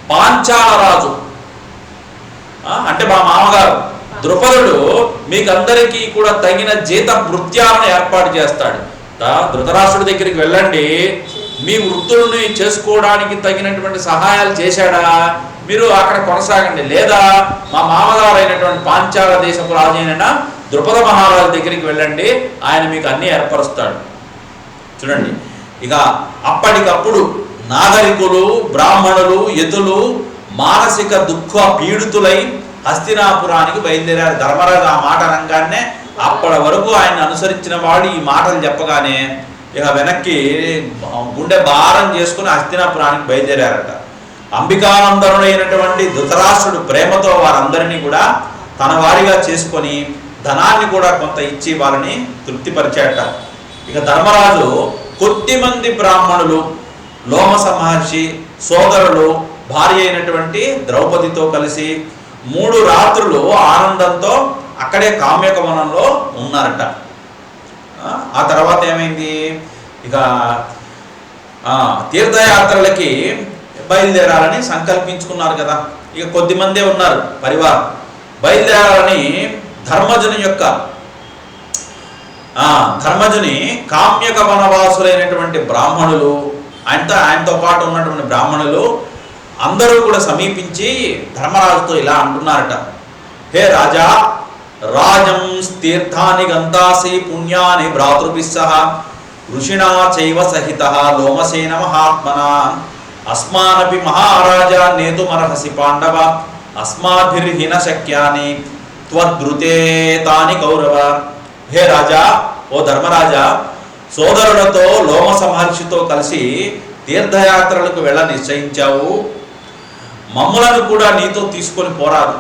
A: పాంచాల రాజు అంటే మా మామగారు ద్రుపదుడు మీకందరికీ కూడా తగిన జీత భృత్యాలను ఏర్పాటు చేస్తాడు. ధృతరాష్ట్రుడి దగ్గరికి వెళ్ళండి, మీ వృత్తులను చేసుకోవడానికి తగినటువంటి సహాయాలు చేశాడా, మీరు అక్కడ కొనసాగండి. లేదా మా మామగారు అయినటువంటి పాంచాల దేశపు రాజు అయిన ద్రుపద మహారాజు దగ్గరికి వెళ్ళండి, ఆయన మీకు అన్నీ ఏర్పరుస్తాడు. చూడండి, ఇక అప్పటికప్పుడు నాగరికులు, బ్రాహ్మణులు, యతులు మానసిక దుఃఖ పీడితులై హస్తినాపురానికి బయలుదేరారు. ధర్మరాజు ఆ మాట అనగానే అప్పటి వరకు ఆయన అనుసరించిన వాడు ఈ మాటలు చెప్పగానే ఇక వెనక్కి గుండె భారం చేసుకుని హస్తినాపురానికి బయలుదేరారట. అంబికానందనుడైనటువంటి ధృతరాష్ట్రుడు ప్రేమతో వారందరినీ కూడా తన వారిగా చేసుకొని ధనాన్ని కూడా కొంత ఇచ్చి వారిని తృప్తిపరిచాడట. ఇక ధర్మరాజు కొద్దిమంది బ్రాహ్మణులు, లోమస మహర్షి సోదరులు, భార్య అయినటువంటి ద్రౌపదితో కలిసి 3 రాత్రులు ఆనందంతో అక్కడే కామ్యకవనంలో ఉన్నారట. ఆ తర్వాత ఏమైంది, ఇక తీర్థయాత్రలకి బయలుదేరాలని సంకల్పించుకున్నారు కదా. ఇక కొద్దిమందే ఉన్నారు పరివారం. బయలుదేరాలని ధర్మజుని కామ్యక వనవాసులైనటువంటి బ్రాహ్మణులు, ఆయనతో పాటు ఉన్నటువంటి బ్రాహ్మణులు అందరూ కూడా సమీపించి ధర్మరాజుతో ఇలా అంటున్నారట, హే రాజా, రాజం తీర్థాని గంతాసి పుణ్యాని భ్రాతృభిస్సహ ఋషిణా చైవ సహిత లోమసేన మహాత్మన అస్మానపి మహారాజా నేతుమర్హసి పాండవ అస్మాభిర్హిన శక్యాని త్వద్రుతే తాని కౌరవ. హే రాజా, ఓ ధర్మరాజా, సోదరులతో లోమస మహర్షితో కలిసి తీర్థయాత్రలకు వెళ్ళ నిశ్చయించావు. మమ్ములను కూడా నీతో తీసుకొని పోరాదు.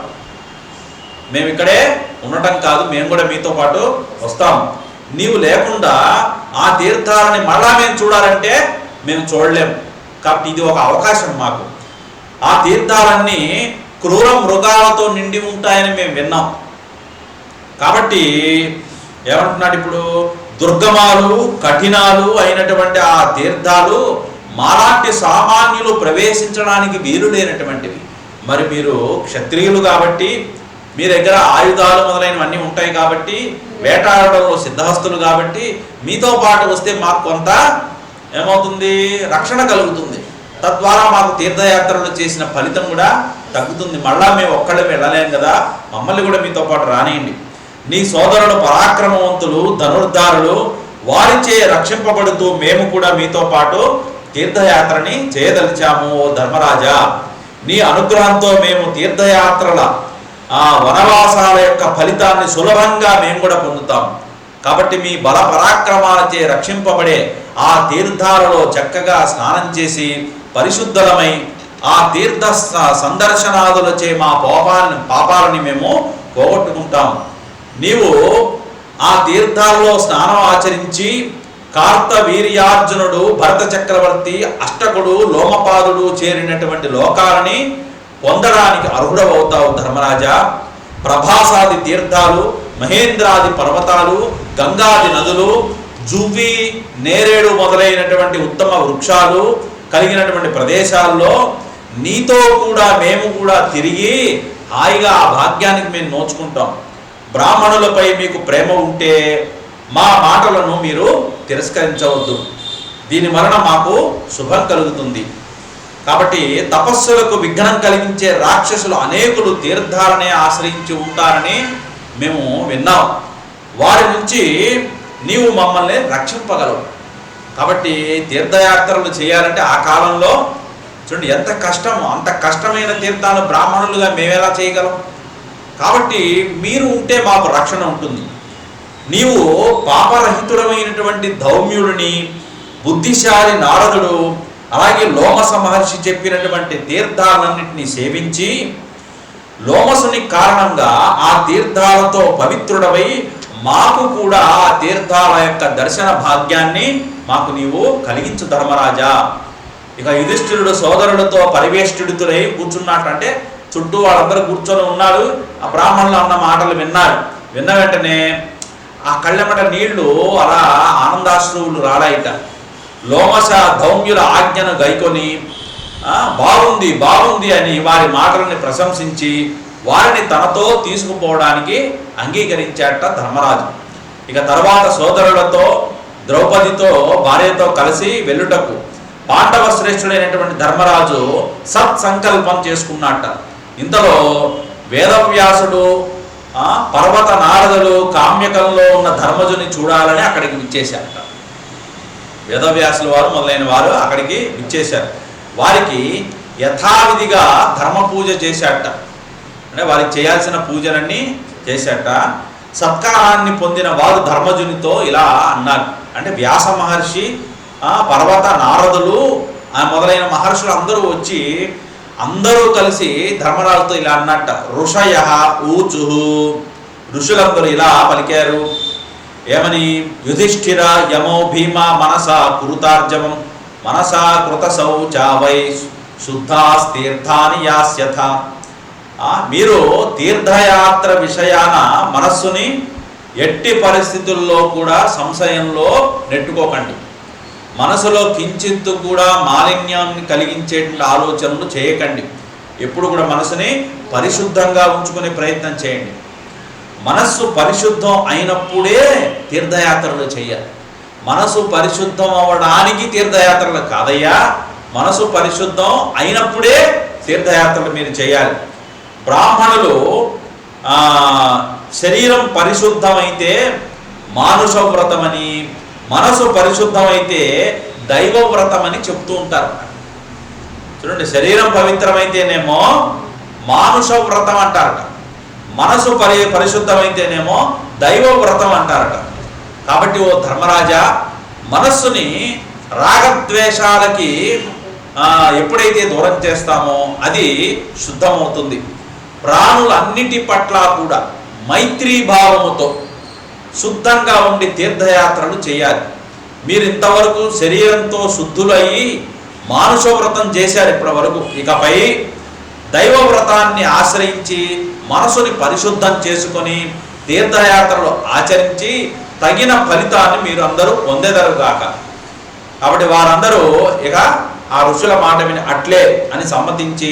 A: మేము ఇక్కడే ఉండటం కాదు, మేము కూడా మీతో పాటు వస్తాం. నీవు లేకుండా ఆ తీర్థాలని మళ్ళా మేము చూడాలంటే మేము చూడలేము. కాబట్టి ఇది ఒక అవకాశం మాకు. ఆ తీర్థాలన్నీ క్రూర మృగాలతో నిండి ఉంటాయని మేము విన్నాం. కాబట్టి ఏమంటున్నాడు ఇప్పుడు, దుర్గమాలు కఠినాలు అయినటువంటి ఆ తీర్థాలు మాలాంటి సామాన్యులు ప్రవేశించడానికి వీలు లేనటువంటివి. మరి మీరు క్షత్రియులు కాబట్టి మీ దగ్గర ఆయుధాలు మొదలైనవన్నీ ఉంటాయి కాబట్టి, వేటాడడంలో సిద్ధహస్తులు కాబట్టి మీతో పాటు వస్తే మాకు కొంత ఏమవుతుంది, రక్షణ కలుగుతుంది. తద్వారా మాకు తీర్థయాత్రలు చేసిన ఫలితం కూడా తగ్గుతుంది. మళ్ళా మేము ఒక్కళ్ళే వెళ్ళలేం కదా, మమ్మల్ని కూడా మీతో పాటు రానియండి. నీ సోదరులు పరాక్రమవంతులు, ధనుర్ధారులు, వారిచే రక్షింపబడుతూ మేము కూడా మీతో పాటు తీర్థయాత్రని చేయదలిచాము. ఓ ధర్మరాజా, నీ అనుగ్రహంతో మేము తీర్థయాత్రల ఆ వనవాసాల యొక్క ఫలితాన్ని సులభంగా మేము కూడా పొందుతాం. కాబట్టి మీ బల పరాక్రమాలచే రక్షింపబడే ఆ తీర్థాలలో చక్కగా స్నానం చేసి పరిశుద్ధమై ఆ తీర్థ సందర్శనాదులచే మా పాపాలని మేము పోగొట్టుకుంటాం. నీవు ఆ తీర్థాల్లో స్నానం ఆచరించి కార్తవీర్యార్జునుడు, భరత చక్రవర్తి, అష్టకుడు, లోమపాదుడు చేరినటువంటి లోకాలని పొందడానికి అర్హుడవుతావు ధర్మరాజా. ప్రభాసాది తీర్థాలు, మహేంద్రాది పర్వతాలు, గంగాది నదులు, జువ్వి, నేరేడు మొదలైనటువంటి ఉత్తమ వృక్షాలు కలిగినటువంటి ప్రదేశాల్లో నీతో కూడా మేము కూడా తిరిగి హాయిగా ఆ భాగ్యానికి మేము నోచుకుంటాం. బ్రాహ్మణులపై మీకు ప్రేమ ఉంటే మా మాటలను మీరు తిరస్కరించవద్దు. దీని వలన మాకు శుభం కలుగుతుంది. కాబట్టి తపస్సులకు విఘ్నం కలిగించే రాక్షసులు అనేకులు తీర్థాలనే ఆశ్రయించి ఉంటారని మేము విన్నాం. వారి నుంచి నీవు మమ్మల్ని రక్షింపగలవు. కాబట్టి తీర్థయాత్రలు చేయాలంటే ఆ కాలంలో చూడండి ఎంత కష్టమో, అంత కష్టమైన తీర్థాలు బ్రాహ్మణులుగా మేమెలా చేయగలం? కాబట్టి మీరు ఉంటే మాకు రక్షణ ఉంటుంది. నీవు పాపరహితుడమైనటువంటి ధౌమ్యుడిని, బుద్ధిశాలి నారదుడు, అలాగే లోమస మహర్షి చెప్పినటువంటి తీర్థాలన్నింటినీ సేవించి లోమసుని కారణంగా ఆ తీర్థాలతో పవిత్రుడవై మాకు కూడా ఆ తీర్థాల యొక్క దర్శన భాగ్యాన్ని మాకు నీవు కలిగించు ధర్మరాజా. ఇక యుధిష్ఠిరుడు సోదరులతో పరివేష్టితుడై కూర్చున్నట్టు, అంటే చుట్టూ వాళ్ళందరూ కూర్చొని ఉన్నారు. ఆ బ్రాహ్మణులు అన్న మాటలు విన్నారు. విన్న వెంటనే ఆ కళ్ళెమట నీళ్లు అలా ఆనందాశ్రువులు రాడాయిట. లోమస ధౌమ్యుల ఆజ్ఞను గైకొని బాగుంది బాగుంది అని వారి మాటలని ప్రశంసించి వారిని తనతో తీసుకుపోవడానికి అంగీకరించాట ధర్మరాజు. ఇక తర్వాత సోదరులతో ద్రౌపదితో భార్యతో కలిసి వెళ్ళుటకు పాండవ శ్రేష్ఠుడైనటువంటి ధర్మరాజు సత్సంకల్పం చేసుకున్నట్ట. ఇంతలో వేదవ్యాసుడు పర్వత నారదుడు కామ్యకంలో ఉన్న ధర్మజుని చూడాలని అక్కడికి విచ్చేశారట. వేదవ్యాసుల వారు మొదలైన వారు అక్కడికి విచ్చేశారు. వారికి యథావిధిగా ధర్మ పూజ చేశాట. అంటే వారికి చేయాల్సిన పూజలన్నీ చేశాట. సత్కారాన్ని పొందిన వారు ధర్మజునితో ఇలా అన్నారు. అంటే వ్యాస మహర్షి, పర్వత నారదులు మొదలైన మహర్షులు అందరూ వచ్చి అందరూ కలిసి ధర్మరాజుతో ఇలా అన్నట్ట. ఋషయ ఊచు, ఋషులందరూ ఇలా పలికారు. ఏమని? యుధిష్ఠిర యమో భీమ మనసా కురుతార్జవం మనసా కృత శౌచావై శుద్ధాస్తీర్థాని యాస్యథ. మీరు తీర్థయాత్ర విషయాన మనస్సుని ఎట్టి పరిస్థితుల్లో కూడా సంశయంలో నెట్టుకోకండి. మనసులో కించిత్తు కూడా మాలిన్యాన్ని కలిగించేటువంటి ఆలోచనలు చేయకండి. ఎప్పుడు కూడా మనసుని పరిశుద్ధంగా ఉంచుకునే ప్రయత్నం చేయండి. మనస్సు పరిశుద్ధం అయినప్పుడే తీర్థయాత్రలు చేయాలి. మనసు పరిశుద్ధం అవ్వడానికి తీర్థయాత్రలు కాదయ్యా, మనసు పరిశుద్ధం అయినప్పుడే తీర్థయాత్రలు మీరు చేయాలి. బ్రాహ్మణులు శరీరం పరిశుద్ధమైతే మానుష వ్రతమని, మనసు పరిశుద్ధమైతే దైవ వ్రతమని చెప్తూ ఉంటారు. చూడండి, శరీరం పవిత్రమైతేనేమో మానుష వ్రతం అంటారట, మనసు పరిశుద్ధమైతేనేమో దైవ వ్రతం అంటారట. కాబట్టి ఓ ధర్మరాజా, మనస్సుని రాగద్వేషాలకి ఎప్పుడైతే దూరం చేస్తామో అది శుద్ధమవుతుంది. ప్రాణులన్నిటి పట్ల కూడా మైత్రీ భావముతో శుద్ధంగా ఉండి తీర్థయాత్రలు చేయాలి. మీరు ఇంతవరకు శరీరంతో శుద్ధులయ్యి మానుష వ్రతం చేశారు ఇప్పటి వరకు. ఇకపై దైవ వ్రతాన్ని ఆశ్రయించి మనసుని పరిశుద్ధం చేసుకొని తీర్థయాత్రలు ఆచరించి తగిన ఫలితాన్ని మీరు అందరూ పొందేదరుగాక. కాబట్టి వారందరూ ఇక ఆ ఋషుల మాట విని అట్లే అని సమ్మతించి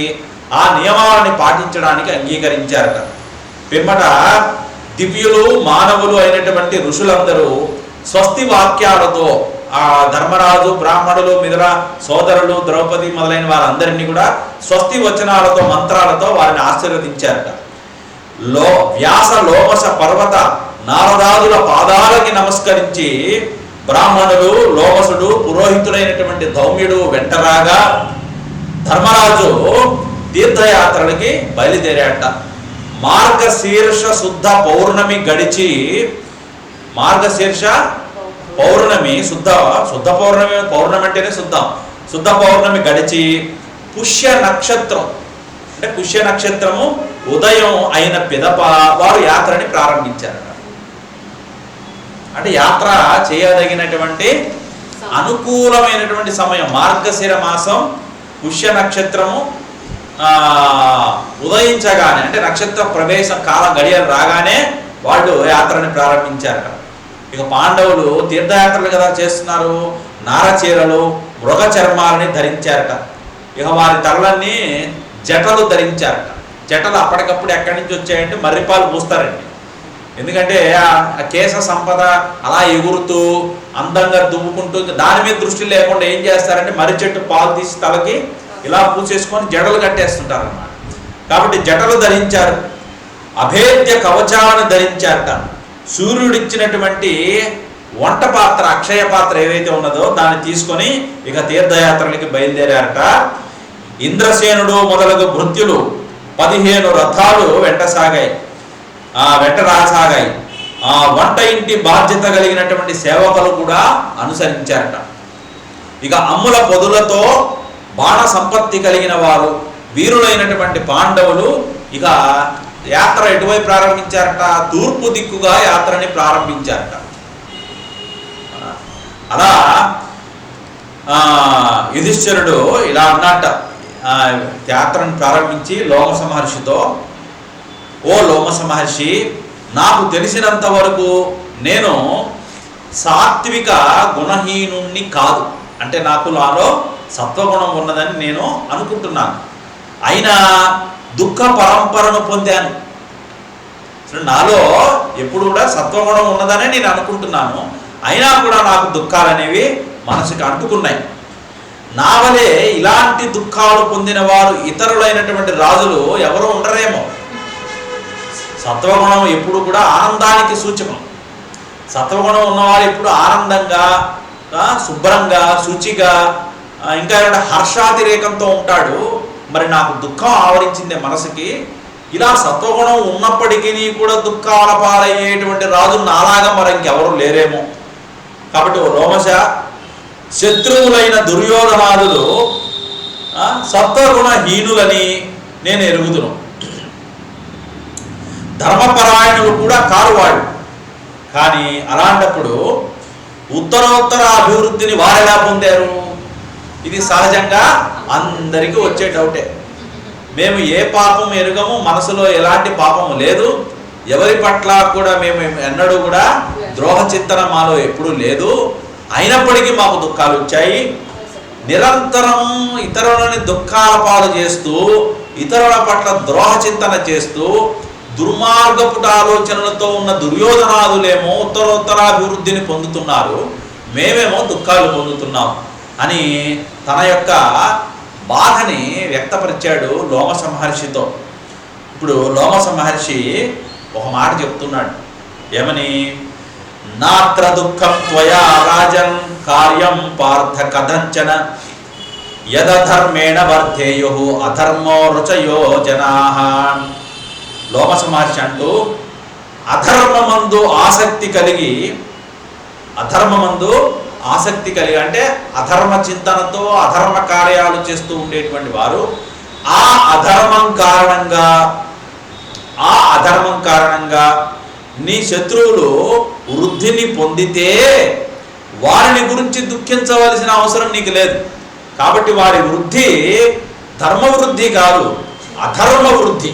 A: ఆ నియమాలని పాటించడానికి అంగీకరించారట. పిమ్మట దివ్యులు మానవులు అయినటువంటి ఋషులందరూ స్వస్తి వాక్యాలతో ఆ ధర్మరాజు, బ్రాహ్మణులు, మిగతా సోదరులు, ద్రౌపది మొదలైన వారందరినీ కూడా స్వస్తి వచనాలతో మంత్రాలతో వారిని ఆశీర్వదించారట. వ్యాస లోమస పర్వత నారదాదుల పాదాలకి నమస్కరించి బ్రాహ్మణులు, లోమసుడు, పురోహితుడైనటువంటి ధౌమ్యుడు వెంటరాగా ధర్మరాజు తీర్థయాత్రలకి బయలుదేరాట. మార్గశీర్ష శుద్ధ పౌర్ణమి గడిచి, మార్గశీర్ష పౌర్ణమి శుద్ధ పౌర్ణమి, పౌర్ణమి అంటేనే శుద్ధ పౌర్ణమి గడిచి పుష్య నక్షత్రం, అంటే పుష్య నక్షత్రము ఉదయం అయిన పిదప వారు యాత్రని ప్రారంభించారట. అంటే యాత్ర చేయదగినటువంటి అనుకూలమైనటువంటి సమయం మార్గశిర మాసం, పుష్య నక్షత్రము ఉదయించగానే, అంటే నక్షత్ర ప్రవేశం కాలం గడియలు రాగానే వాళ్ళు యాత్రని ప్రారంభించారట. ఇక పాండవులు తీర్థయాత్రలు కదా చేస్తున్నారు, నారచీరలు, మృగ చర్మాలని ధరించారట. ఇక వారి తలలన్నీ జటలు ధరించారట. జటలు అప్పటికప్పుడు ఎక్కడి నుంచి వచ్చాయంటే మర్రిపాలు పూస్తారండి. ఎందుకంటే ఆ కేశ సంపద అలా ఎగురుతూ అందంగా దువ్వుకుంటూ దాని మీద దృష్టి లేకుండా ఏం చేస్తారంటే మర్రి చెట్టు పాలు తీసి తలకి ఇలా పూసేసుకొని జడలు కట్టేస్తుంటారు అన్నమాట. కాబట్టి జటలు ధరించారు, అభేద్య కవచాలను ధరించారట. సూర్యుడిచ్చినటువంటి వంట పాత్ర, అక్షయ పాత్ర ఏదైతే ఉన్నదో దాన్ని తీసుకొని ఇక తీర్థయాత్రలకి బయలుదేరారట. ఇంద్రసేనుడు మొదలగు భృత్యులు 15 రథాలు వెంట రాసాగాయి. వంట ఇంటి బాధ్యత కలిగినటువంటి సేవకులు కూడా అనుసరించారట. ఇక అమ్ముల పొదులతో బాణ సంపత్తి కలిగిన వారు వీరులైనటువంటి పాండవులు ఇక యాత్ర ఎటువైపు ప్రారంభించారట? తూర్పు దిక్కుగా యాత్రని ప్రారంభించారట. అలా యుధిష్ఠిరుడు ఇలా అన్నట్ట యాత్రను ప్రారంభించి లోమస మహర్షితో, ఓ లోమస మహర్షి, నాకు తెలిసినంత వరకు నేను సాత్విక గుణహీనుణ్ణి కాదు. అంటే నాకు నాలో సత్వగుణం ఉన్నదని నేను అనుకుంటున్నాను. అయినా దుఃఖ పరంపరను పొందాను. నాలో ఎప్పుడు కూడా సత్వగుణం ఉన్నదనే నేను అనుకుంటున్నాను. అయినా కూడా నాకు దుఃఖాలు అనేవి మనసుకు అంటుకున్నాయి. నా వలే ఇలాంటి దుఃఖాలు పొందిన వారు ఇతరులైనటువంటి రాజులు ఎవరు ఉండరేమో. సత్వగుణం ఎప్పుడు కూడా ఆనందానికి సూచకం. సత్వగుణం ఉన్నవాడు ఎప్పుడు ఆనందంగా, శుభ్రంగా, శుచిగా, ఇంకా హర్షాతిరేకంతో ఉంటాడు. మరి నాకు దుఃఖం ఆవరించింది మనసుకి. ఇలా సత్వగుణం ఉన్నప్పటికీ కూడా దుఃఖాల పాలయ్యేటువంటి రాజులు నాలాగా మరి ఇంకెవరు లేరేమో. కాబట్టి ఓ లోమశ, శత్రువులైన దుర్యోధనాదులు సత్వగుణహీనులని నేను ఎరుగుదును. ధర్మపరాయణులు కూడా కారు వాళ్ళు. కానీ అలాంటప్పుడు ఉత్తరోత్తర అభివృద్ధిని వారెలా పొందారు? ఇది సహజంగా అందరికీ వచ్చే డౌటే. మేము ఏ పాపం ఎరుగము, మనసులో ఎలాంటి పాపము లేదు, ఎవరి పట్ల కూడా మేము ఎన్నడూ కూడా ద్రోహ చింతన మాలో ఎప్పుడూ లేదు. అయినప్పటికీ మాకు దుఃఖాలు వచ్చాయి. నిరంతరం ఇతరులని దుఃఖాల పాలు చేస్తూ, ఇతరుల పట్ల ద్రోహ చింతన చేస్తూ, దుర్మార్గపుట ఆలోచనలతో ఉన్న దుర్యోధనాదులేమో ఉత్తరోత్తరాభివృద్ధిని పొందుతున్నారు, మేమేమో దుఃఖాలు పొందుతున్నాం అని తన యొక్క బాధని వ్యక్తపరిచాడు లోమస మహర్షితో. ఇప్పుడు లోమస మహర్షి ఒక మాట చెప్తున్నాడు. ఏమని? నాత్ర దుఃఖం త్వయా రాజన్ కార్యం పార్థ కథంచన యదధర్మేణ వర్ధేయు అధర్మో రుచయో జనాః. లోమస మహర్షి అంటూ అధర్మమందు ఆసక్తి కలిగి అంటే అధర్మ చింతనతో అధర్మ కార్యాలు చేస్తూ ఉండేటువంటి వారు ఆ అధర్మం కారణంగా నీ శత్రువులు వృద్ధిని పొందితే వారిని గురించి దుఃఖించవలసిన అవసరం నీకు లేదు. కాబట్టి వారి వృద్ధి ధర్మ వృద్ధి కాదు, అధర్మ వృద్ధి.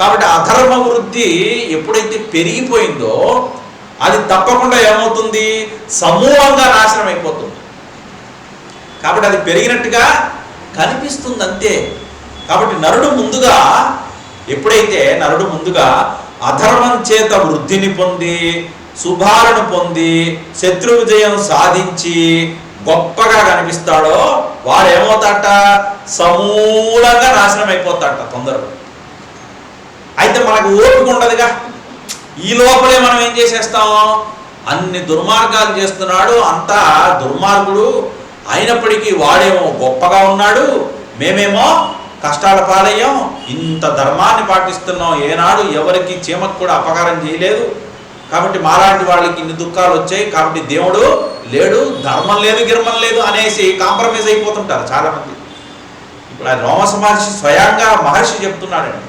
A: కాబట్టి అధర్మ వృద్ధి ఎప్పుడైతే పెరిగిపోయిందో అది తప్పకుండా ఏమవుతుంది? సమూలంగా నాశనం అయిపోతుంది. కాబట్టి అది పెరిగినట్టుగా కనిపిస్తుంది అంతే. కాబట్టి ఎప్పుడైతే నరుడు ముందుగా అధర్మం చేత వృద్ధిని పొంది, శుభాలను పొంది, శత్రు విజయం సాధించి గొప్పగా కనిపిస్తాడో వాడు ఏమవుతాట? సమూలంగా నాశనం అయిపోతాట తొందరగా. అయితే మనకు ఓపిక ఉండదుగా. ఈ లోపలే మనం ఏం చేసేస్తాం? అన్ని దుర్మార్గాలు చేస్తున్నాడు, అంతా దుర్మార్గుడు, అయినప్పటికీ వాడేమో గొప్పగా ఉన్నాడు, మేమేమో కష్టాల పాలయ్యాం, ఇంత ధర్మాన్ని పాటిస్తున్నాం, ఏనాడు ఎవరికి చీమకు కూడా అపకారం చేయలేదు, కాబట్టి మాలాంటి వాళ్ళకి ఇన్ని దుఃఖాలు వచ్చాయి, కాబట్టి దేవుడు లేడు, ధర్మం లేదు, గిర్మం లేదు అనేసి కాంప్రమైజ్ అయిపోతుంటారు చాలామంది. ఇప్పుడు ఆ లోమస మహర్షి స్వయంగా చెప్తున్నాడండి.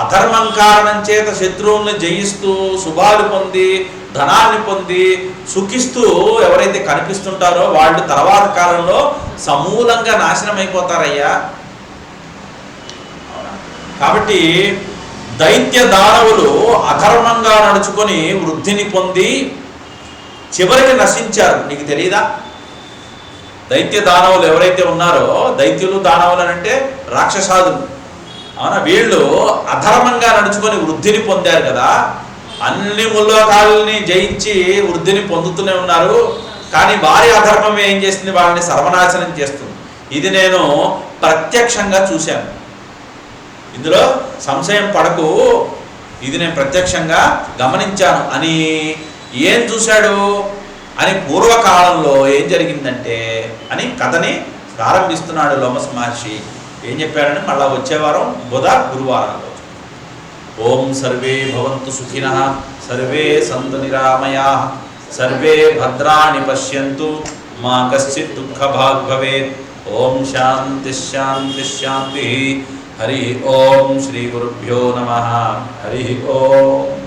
A: అధర్మం కారణం చేత శత్రువుల్ని జయిస్తూ శుభాలు పొంది ధనాన్ని పొంది సుఖిస్తూ ఎవరైతే కనిపిస్తుంటారో వాళ్ళు తర్వాత కాలంలో సమూలంగా నాశనం అయిపోతారయ్యా. కాబట్టి దైత్య దానవులు అధర్మంగా నడుచుకొని వృద్ధిని పొంది చివరికి నశించారు. నీకు తెలియదా? దైత్య దానవులు ఎవరైతే ఉన్నారో, దైత్యులు దానవులు అంటే రాక్షసాదులు, అవునా? వీళ్ళు అధర్మంగా నడుచుకొని వృద్ధిని పొందారు కదా. అన్ని ముల్లోకాలని జయించి వృద్ధిని పొందుతూనే ఉన్నారు. కానీ వారి అధర్మం ఏం చేస్తుంది? వాళ్ళని సర్వనాశనం చేస్తుంది. ఇది నేను ప్రత్యక్షంగా చూశాను, ఇందులో సంశయం పడకు, ఇది నేను ప్రత్యక్షంగా గమనించాను అని. ఏం చూశాడు అని పూర్వకాలంలో ఏం జరిగిందంటే అని కథని ప్రారంభిస్తున్నాడు లోమస మహర్షి. ఏం చెప్పారని మళ్ళా వచ్చే వారం బుధ గురువారంలో. ఓం సర్వే భవంతు సుఖినః, సర్వే సంతు నిరామయాః, సర్వే భద్రాణి పశ్యంతు, మా కశ్చిత్ దుఃఖభాగ్ భవేత్. ఓం శాంతి శాంతి శాంతి. హరి ఓం శ్రీ గురుభ్యో నమః. హరి ఓం.